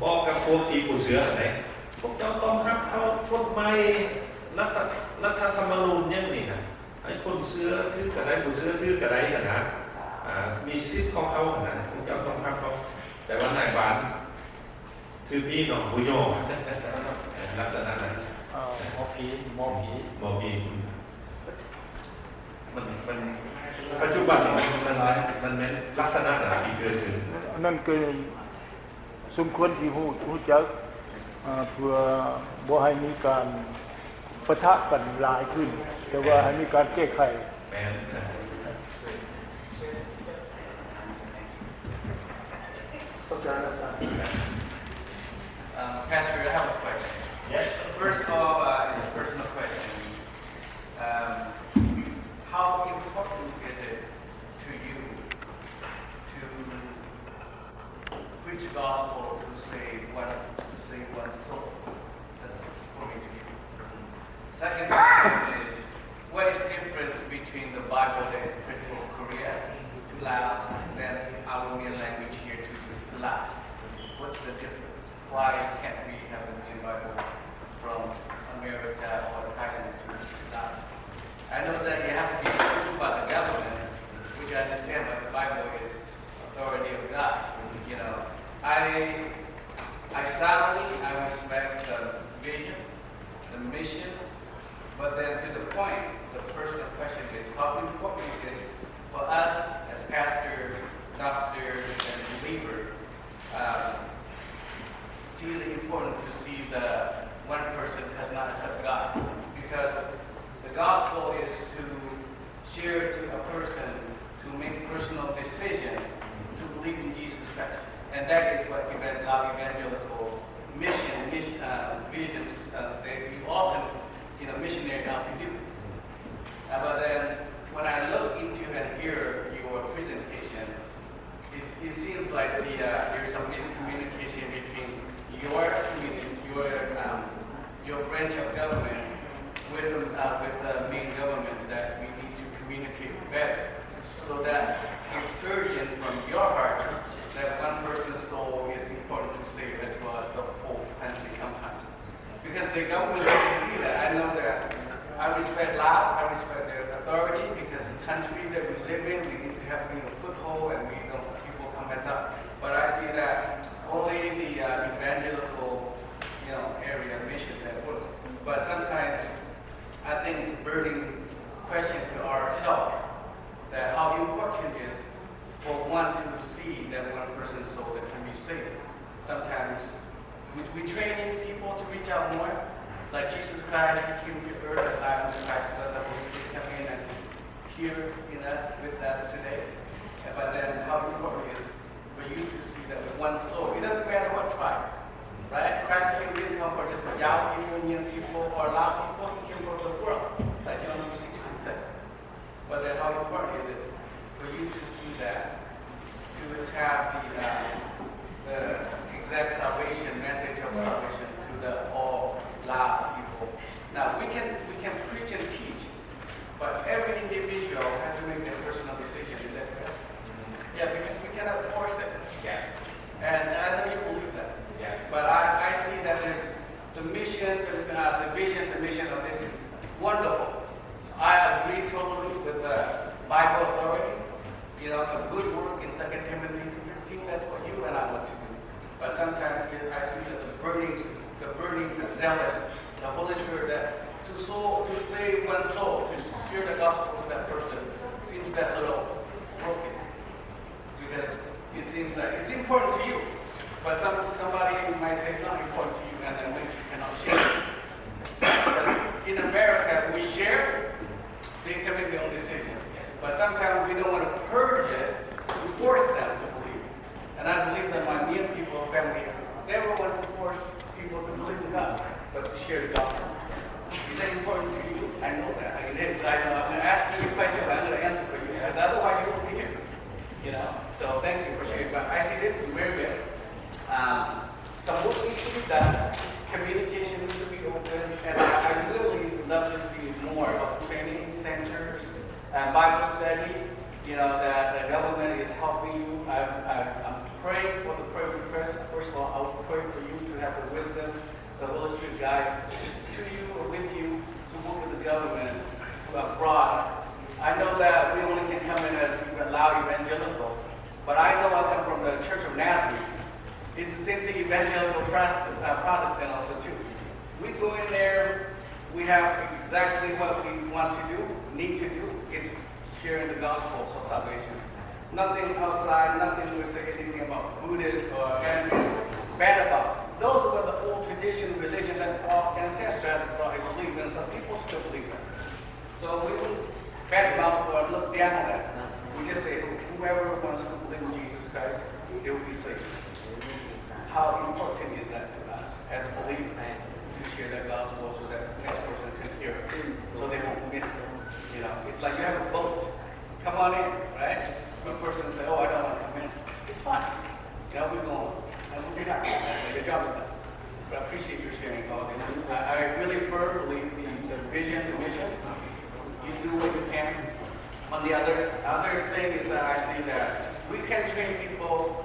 บอกกับพวกที่ผู้เสือไหนพวกเจ้าต้องครับเอากฎหมายรัฐธรรมนูญยังนี่นะให้คนเสือถือกระไดผู้เสือถือกระไดกันนะมีสิทธิ์ของเขานะพวกเจ้าต้องครับเขาแต่ว่านายบ้านคือพี่น้องผู้ย่อลักษณะนั้นมอผีมันปัจจุบันมันเป็นลักษณะไหนที่เกิดขึ้นนั่นคือสมควรที่หูจักเพื่อบ่ให้มีการปะทะกันหลายขึ้นแต่ว่าให้มีการแก้ไข Pastor, I have a question. Yes. First of all, it's a personal question. How important is it to you to preach the gospel to save one soul? That's for me to you. Second question is, what is the difference between the Bible that is printed in Korea to Laos and then our Mian language here to Laos? What's the difference? Why can't we have a new Bible from America or Thailand to Laos? I know that you have to be approved by the government, which I understand, but the Bible is authority of God. You know, I respect the vision, the mission, but then to the point, the personal question is how important is it for us as pastors, doctors, and believers, see the important to see that one person does not accept God, because the gospel is to share to a person to make personal decision like there's some miscommunication between your branch of government with the main government that we need to communicate better. So that it's urgent from your heart that one person's soul is important to save as well as the whole country sometimes. Because the government doesn't see that. I know that I respect Lao, I respect their authority because the country that we live in, we need to have a foothold and we don't let people come mess up. But I see that only the evangelical area mission that work. But sometimes I think it's a burning question to ourselves that how important is for one to see that one person's soul that can be saved. Sometimes we train people to reach out more. Like Jesus Christ, he came to earth and died on the Christ, so that the Holy Spirit come in and is here in us, with us today. But then how important is for you to see that with one soul, it doesn't matter what tribe, right? Christ didn't come for just Yao people, Indian people, or Lao people, he came for the world, like John 16 said. But then how important is it for you to see that, to have the exact salvation, message of salvation to the all Lao people. Now we can preach and teach, but every individual has to make their personal decision. Is that correct? Yeah, because we cannot force it. Yeah. And I know you believe that. Yeah. But I see that there's the mission, the vision, the mission of this is wonderful. I agree totally with the Bible authority. The good work in 2 Timothy 2:15, that's what you and I want to do. But sometimes I see that the burning, the zealous, the Holy Spirit that to save one soul, to share the gospel to that person, seems that little broken. Because it seems like it's important to you, but somebody might say it's not important to you, and then you cannot share it. But in America, we share, they can make their own decision. But sometimes we don't want to purge it to force them to believe. And I believe that my Indian people, family, never want to force people to believe in God, but to share the gospel. Is that important to you? I know that. It is. I know. I'm asking you a question, but I'm going to answer for you, because otherwise you won't be here. So thank you for sharing. But I see this is very good. Some work needs to be done. Communication needs to be open, and I really love to see more of training centers and Bible study. That the government is helping you. I'm praying for the prayer request. First of all, I will pray for you to have the wisdom, the Holy Spirit guide to you or with you to work with the government to abroad. I know that we only can come in as loud evangelical, but I know I come from the Church of Nazareth. It's the same thing, evangelical Protestant also too. We go in there, we have exactly what we want to do, need to do. It's sharing the gospel of salvation. Nothing outside, nothing we say anything about Buddhists or animism, bad about. Those were the old tradition, religion that our ancestors probably believed, and some people still believe that. So we don't bad about or look down on that. We just say whoever wants to believe in Jesus Christ, they will be saved. How important is that to us as a believer to share that gospel so that next person can hear it, so they won't miss it? It's like you have a boat. Come on in, right? One person say, "Oh, I don't want to come in." It's fine. We're going, and we'll be happy. Your job is done. But I appreciate you sharing all this. I really firmly believe the vision, the mission. You do what you can. On the other thing is that I see that we can train people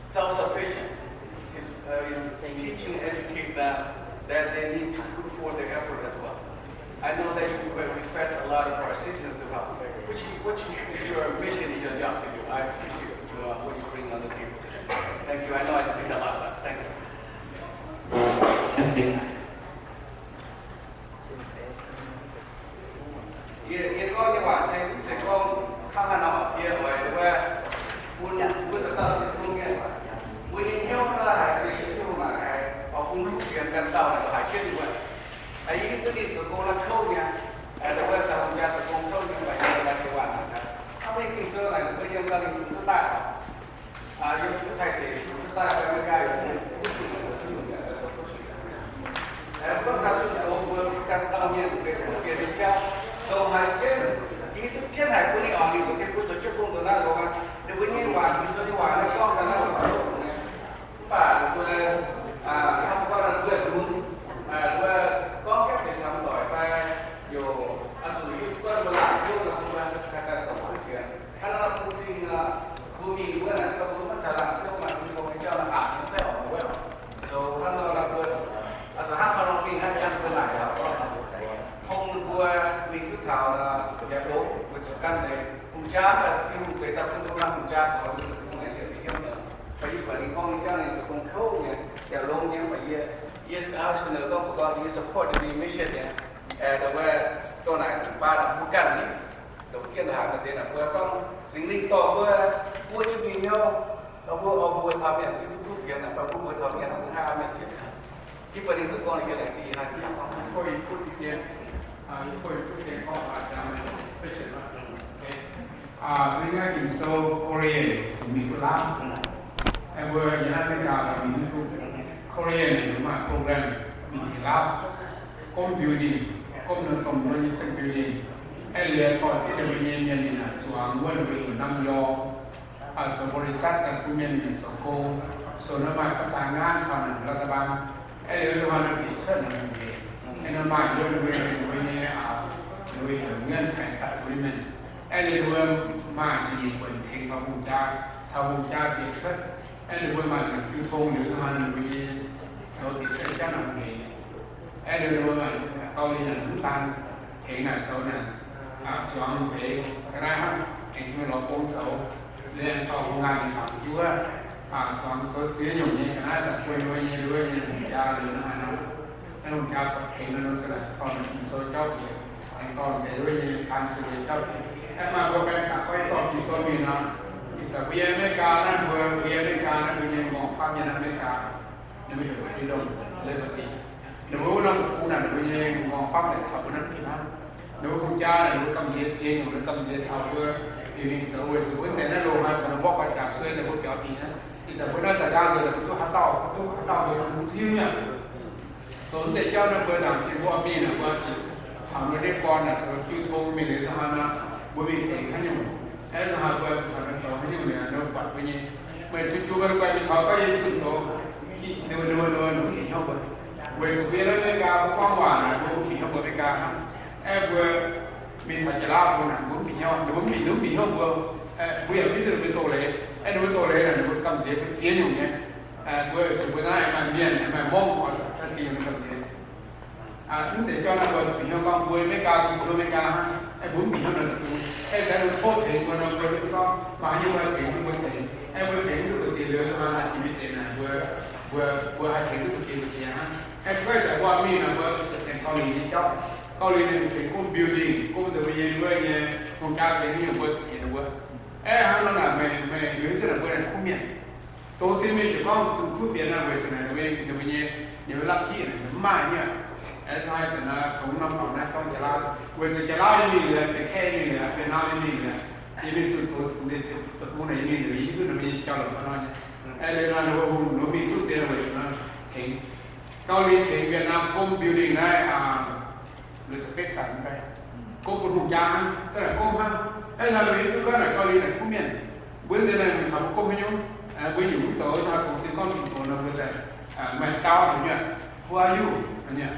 self-sufficient. Is teaching and educate them that they need to put forth their effort as well. I know that you request a lot of our assistance to help. Which is your mission, is your job to do. I appreciate what you bring on the table today. Thank you. I know I speak a lot, but thank you. Testing. Yên có như vậy sẽ có khá là nào kia rồi và muốn tự tạo sự công nghệ muốn nhiều là hải sĩ nhưng mà họ cũng lúc chuyện cần tàu là hải chuyên như vậy ấy tôi đi từ cô là khâu nha để quay sang hôm cha từ cô khâu như vậy là cái quản không biết kinh xưa này bây giờ gia đình chúng ta nhưng chúng ta thì chúng ta phải mấy cái có thật sự vừa cần tàu nhiên để điều tra so hai chết itu kan hai pun ni orang itu kan pun cocok pun tu nak orang. Dia punya wah, misalnya wah, nak kau kan nak 信啊，不明白了，说我们在那，说我们说我们叫了啊，现在我们就看到那个，啊，就他เรากินให้ยังเป็นหลายแล้วก็คงบัวมีทุกข่าวนะอยากรู้ว่าจะกันในคุณจ้าแบบที่คุณเสด็จคุณต้องรับคุณจ้าของคุณเนี่ยเดี๋ยวไปเที่ยวเนี่ยไปอยู่กับนี่กองนี่จ้าเนี่ยจะคงเข้าเนี่ยอย่าลงเนี่ยไปเยอะyes harus nonton kalau di support di mission yaแต่ว่าตัวไหนถึงบ้านผู้กันนี่เราเกี่ยงหากันเต็มว่าต้องสิ่งนี้ต่อว่าผู้จะมีเนาะเราผู้เอาผู้ทำเนี่ยผู้เขียนนะผู้ทำเนี่ยต้องห้ามไม่เสียที่ประเด็นสุดก่อนคืออะไรจีนที่ทำของ Before you put it in, before you put it on, patient. Okay. Tôi nghe kinh sâu Korean của mình có lắm. Em vừa như là cái cả là mình cũng Korean này đúng mà program mình thì lắm. Công building, công nâng tổng với những cái building. Em liền còn cái điều nhân nhân này là xuống quân đội của năm do. Cho bố đi sát các quân nhân mình sống cô. Số nó mà có sáng ngán sau này là ta bằng. Em liền tôi hoàn được bị rất là mình về. Em nó mà luôn đối với ngân thành tại agreement. Em liền mà chỉ quần thình vào vùng cha, sau vùng cha việc rất. Em liền mà được thư thôn nếu tôi hoàn được với số việc rất chắc là nghề. Em liền mà câu đi là đúng tăng thế nào sau này xuống thế cái này không anh chưa nói công xấu nên tàu công an thì bảo chú xuống số dưới nhung như cái này là quên đuôi như cha được nó hay nó hùng cha có thể nó sẽ là còn một số cháu thì anh còn để đuôi như can sự cháu thì em mà có bên sạc quay còn thì số mình nó thì giờ bây giờ mấy ca nó vừa bây giờ mấy ca nó bây giờ ngọn pháp như nó mấy ca nó bây giờ phải đi đâu lên một tí nếu nó cũng là bây giờ ngọn pháp này sắp nó thì nó nếu không cha là nếu cầm diệt thiên nếu cầm diệt thảo vừa thì mình sẽ về với cái nó đồ mà sẽ bóc qua cả xuyên là bóc kéo tí nữa thì giờ bữa nay tại ra rồi là chúng tôi hát tàu rồi cũng thiếu nhá số để cho nó vừa làm thì qua mi là qua chỉ sản nó đi qua là rồi tiêu thụ mình để thằng nó bởi vì thế hay nhung ấy thằng vừa sản nó sống hay nhung là nó bật với nhỉ mình chú bên quay mình tháo cái gì chúng tôi chỉ đưa thì không vậy về sự việc đó mấy ca cũng quang hòa là cũng bị không bởi mấy ca em vừa mình phải lao của nàng muốn bị nhau nếu bị không vừa bây giờ biết được cái tổ lệ em đối với tổ lệ là nó cầm chế cái chiến nhung nhé vừa sự vừa này mà miền mà mông hoặc là thân tiền cầm chế để cho nó vừa bị không con vừa mấy ca cũng mấy ca em muốn bị không được em sẽ được tốt thì mà nó vừa với con mà như vậy thì như vậy thì em vừa thấy được cái gì nữa mà là chỉ biết để là vừa hay thấy được cái gì em sẽ trải qua mi là vừa sẽ thành con lý như trong câu liên hệ cái công building công từ bây giờ với nhà công cha cái nhiều bữa thì nó bữa hắn nó là mày nhớ tức là bữa này không miệng tôi xin mình chỉ có từ phút việt nam về chỗ này về bây giờ nhiều lắc khí này nó mai nhá thay cho nó cũng năm phòng này con chả lao về chỗ chả lao như mình là cái khe mình là việt nam như mình là như mình chụp tụt môn này mình để ý cứ là mình cho lòng nó nhá đây là nó bị chút tiền về nó thỉnh câu liên hệ Việt Nam công building nàyเลยจะเป็กสันไปก้มบนหุ่นยางก็เลยก้มห้างไอ้เราเลยก็เลยก็เลยเนี่ยผู้เมียนเว้นแต่เลยทำก้มไม่ยุ่งเว้นอยู่โซ่ทำของซิงก้อนสิงโตเราเลยแต่ไม่เก้าอย่างเงี้ยหัวอยู่อันเนี้ย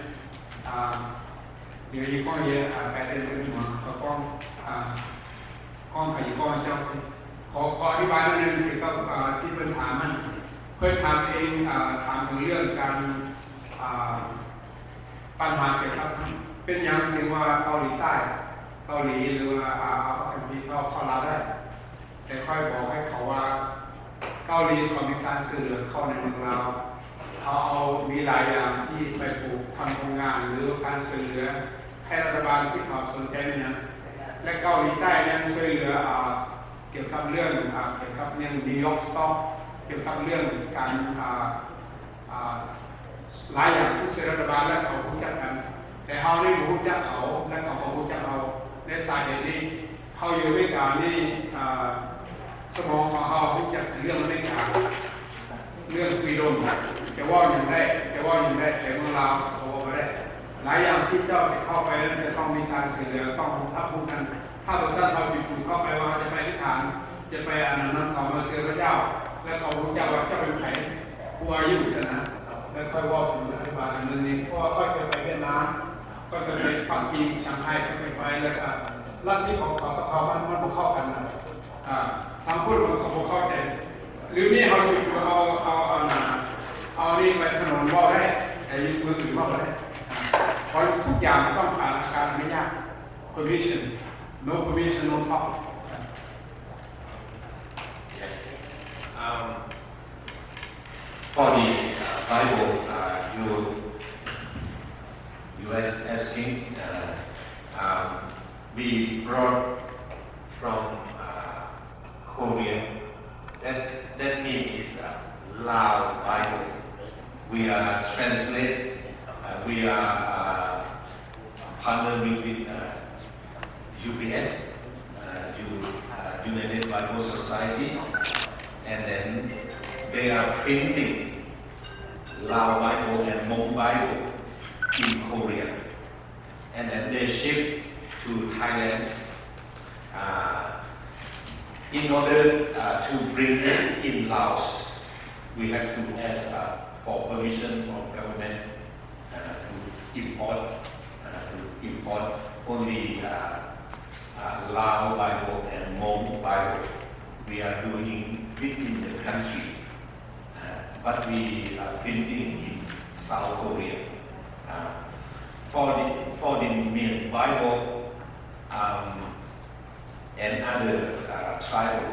เดี๋ยวยี่ก้อนเยอะแปดเดือนเป็นหัวเขาก้อนไข่ก้อนเจ้าขออธิบายนิดนึงเกี่ยวกับที่เพิ่นถามมันเพิ่นถามเองถามถึงเรื่องการปัญหาเกี่ยวกับเป็นอย่างถึงว่าเกาหลีใต้เกาหลีหรือว่าเอาปากกันพีเขาลาได้แต่ค่อยบอกให้เขาว่าเกาหลีเขามีการสื่อเข้าในเมืองเราเขาเอามีหลายอย่างที่ไปปลูกทำโรงงานหรือการสื่อเหลือให้รัฐบาลที่เขาสนใจเนี่ยและเกาหลีใต้ยังช่วยเหลือเกี่ยวกับเรื่องนิวยอร์กสต็อกเกี่ยวกับเรื่องการหลายอย่างที่รัฐบาลและเขารู้จักกันแต่เขาไม่รู้จักเขาและเขาก็รู้จักเราในสาเหตุนี้เขาอยู่อเมริกานี่สมองของเขารู้จักเรื่องอเมริกาเรื่องฟรีดอมจะว่าอย่างไรแต่เมืองลาวเขาบอกไม่ได้หลายอย่างที่เจ้าจะเข้าไปนั้นจะต้องมีการสื่อเหลือต้องรับรู้กันถ้าบริษัทเราอยู่เข้าไปว่าจะไปนิทานจะไปอันนั้นเขามาเสือพระเจ้าและเขารู้จักว่าเจ้าเป็นไผ่ผู้อายุชนะแล้วค่อยว่าถึงรัฐบาลอันนี้เพราะว่าค่อยไปเวียดนามก็จะไปปักกิ่งชังไห้ก็ไปแล้วก็ลัทธิของเขากับเขามันเข้ากันนะ บางคนเขาบอกเข้าใจหรือนี่เขาหยุดเอานี่ไปถนนว่าได้แต่ยังมือถือว่าได้เพราะทุกอย่างต้องผ่านการอนุญาต permission no permission no talk Yes. For the Bible, you asking, we brought from Korea. That means it's a Lao Bible. We are translate. We are partnering with UPS, United Bible Society, and then they are printing Lao Bible and Hmong Bible in Korea, and then they ship to Thailand. In order to bring it in Laos, we have to ask for permission from government to import only Lao Bible and Hmong Bible. We are doing within the country, but we are printing in South Korea. For the main Bible and other tribal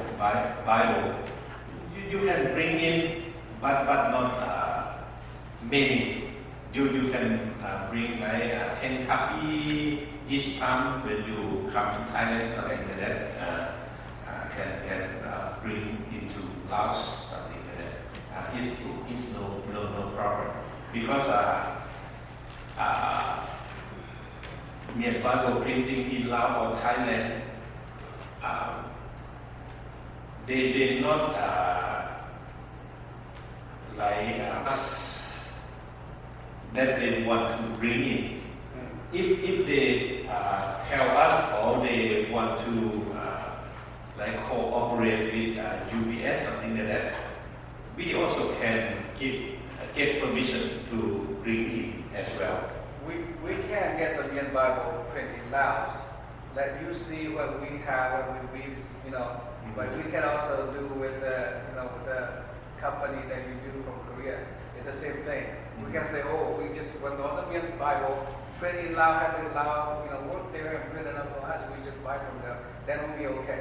Bible, you can bring in, but not many. You can bring like 10 copies each time when you come to Thailand, something like that. Can bring into Laos, something like that. It's no problem because Bible printing in Laos or Thailand, they not that they want to bring in. If they tell us or they want to cooperate with UPS, something like that, we also can get permission to bring in as well. We can get the Mien Bible print in Laos. Let you see what we have, what we read, but we can also do with the company that you do from Korea. It's the same thing. We can say, we just want the Mien Bible print in Laos, have the Lao, work there and print it up for us. We just buy from them. Then we'll be okay.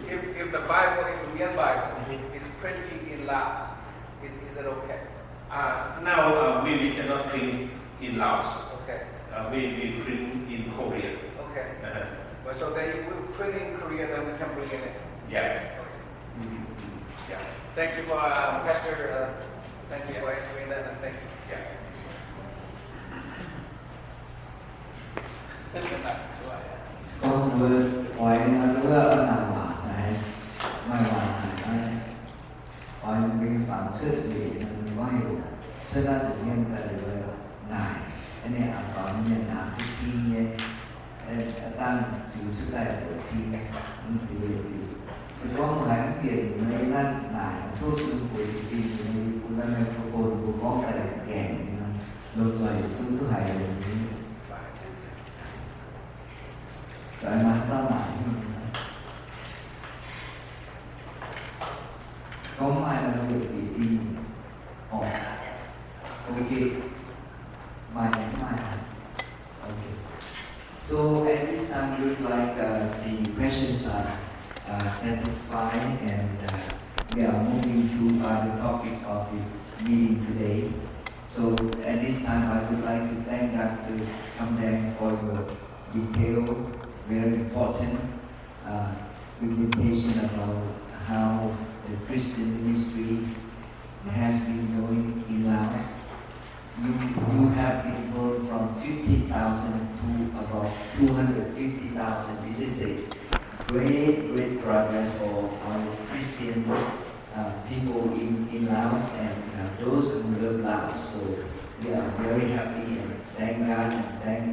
If the Bible, if the Mien Bible is printing in Laos, is it okay? Now we cannot print in Laos. Okay. We print in Korea. Okay. But so then if we print in Korea, then we can bring it in. Yeah. Okay. Yeah. Thank you for Pastor. Thank you for answering that, and thank you. Yeah. สกอตเวิร์ดไว้นะเรื่องนำหวาใส่ไม่หวานไหนไว้มีฝั่งเชื่อจีนั่นไว้เชื่อน่าจะเงียบแต่เลยนายอันนี้อ่านก่อนเนี่ยอ่านที่ซีเนี่ยตั้งจิ๋วชุดใดตัวซีเนี่ยมันตีจะต้องหายเปลี่ยนในนั่นนายทุกสิ่งปุ๋ยซีในปุ่นไมโครโฟนปุ่นกล้องแต่แก่เนี่ยลงใจซึ่งทุกหายเลยสายมาตั้งหลายก็ไม่ละเอียดดีออกโอเคไม่โอเค so at this time look like the questions are satisfied and we are moving to the topic of the meeting today so at this time I would like to thank Dr. Kamdang for your detailed very important presentation about how the Christian ministry has been going in Laos. You have been grown from 50,000 to about 250,000. This is a great progress for our Christian people in Laos and those who love Laos. So we are very happy and thank God and thank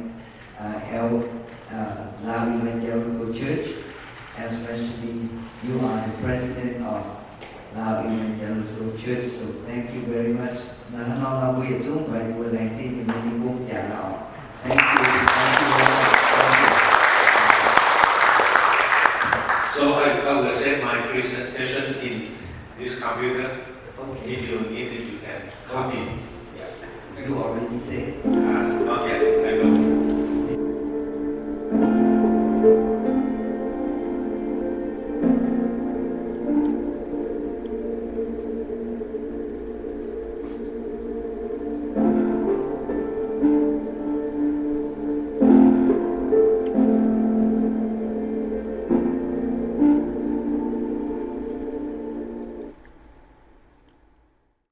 Lao Evangelical Church, especially you are the president of Lao Evangelical Church, so thank you very much. Thank you very much. my presentation in this computer. Okay. If you need it, you can copy. You already said.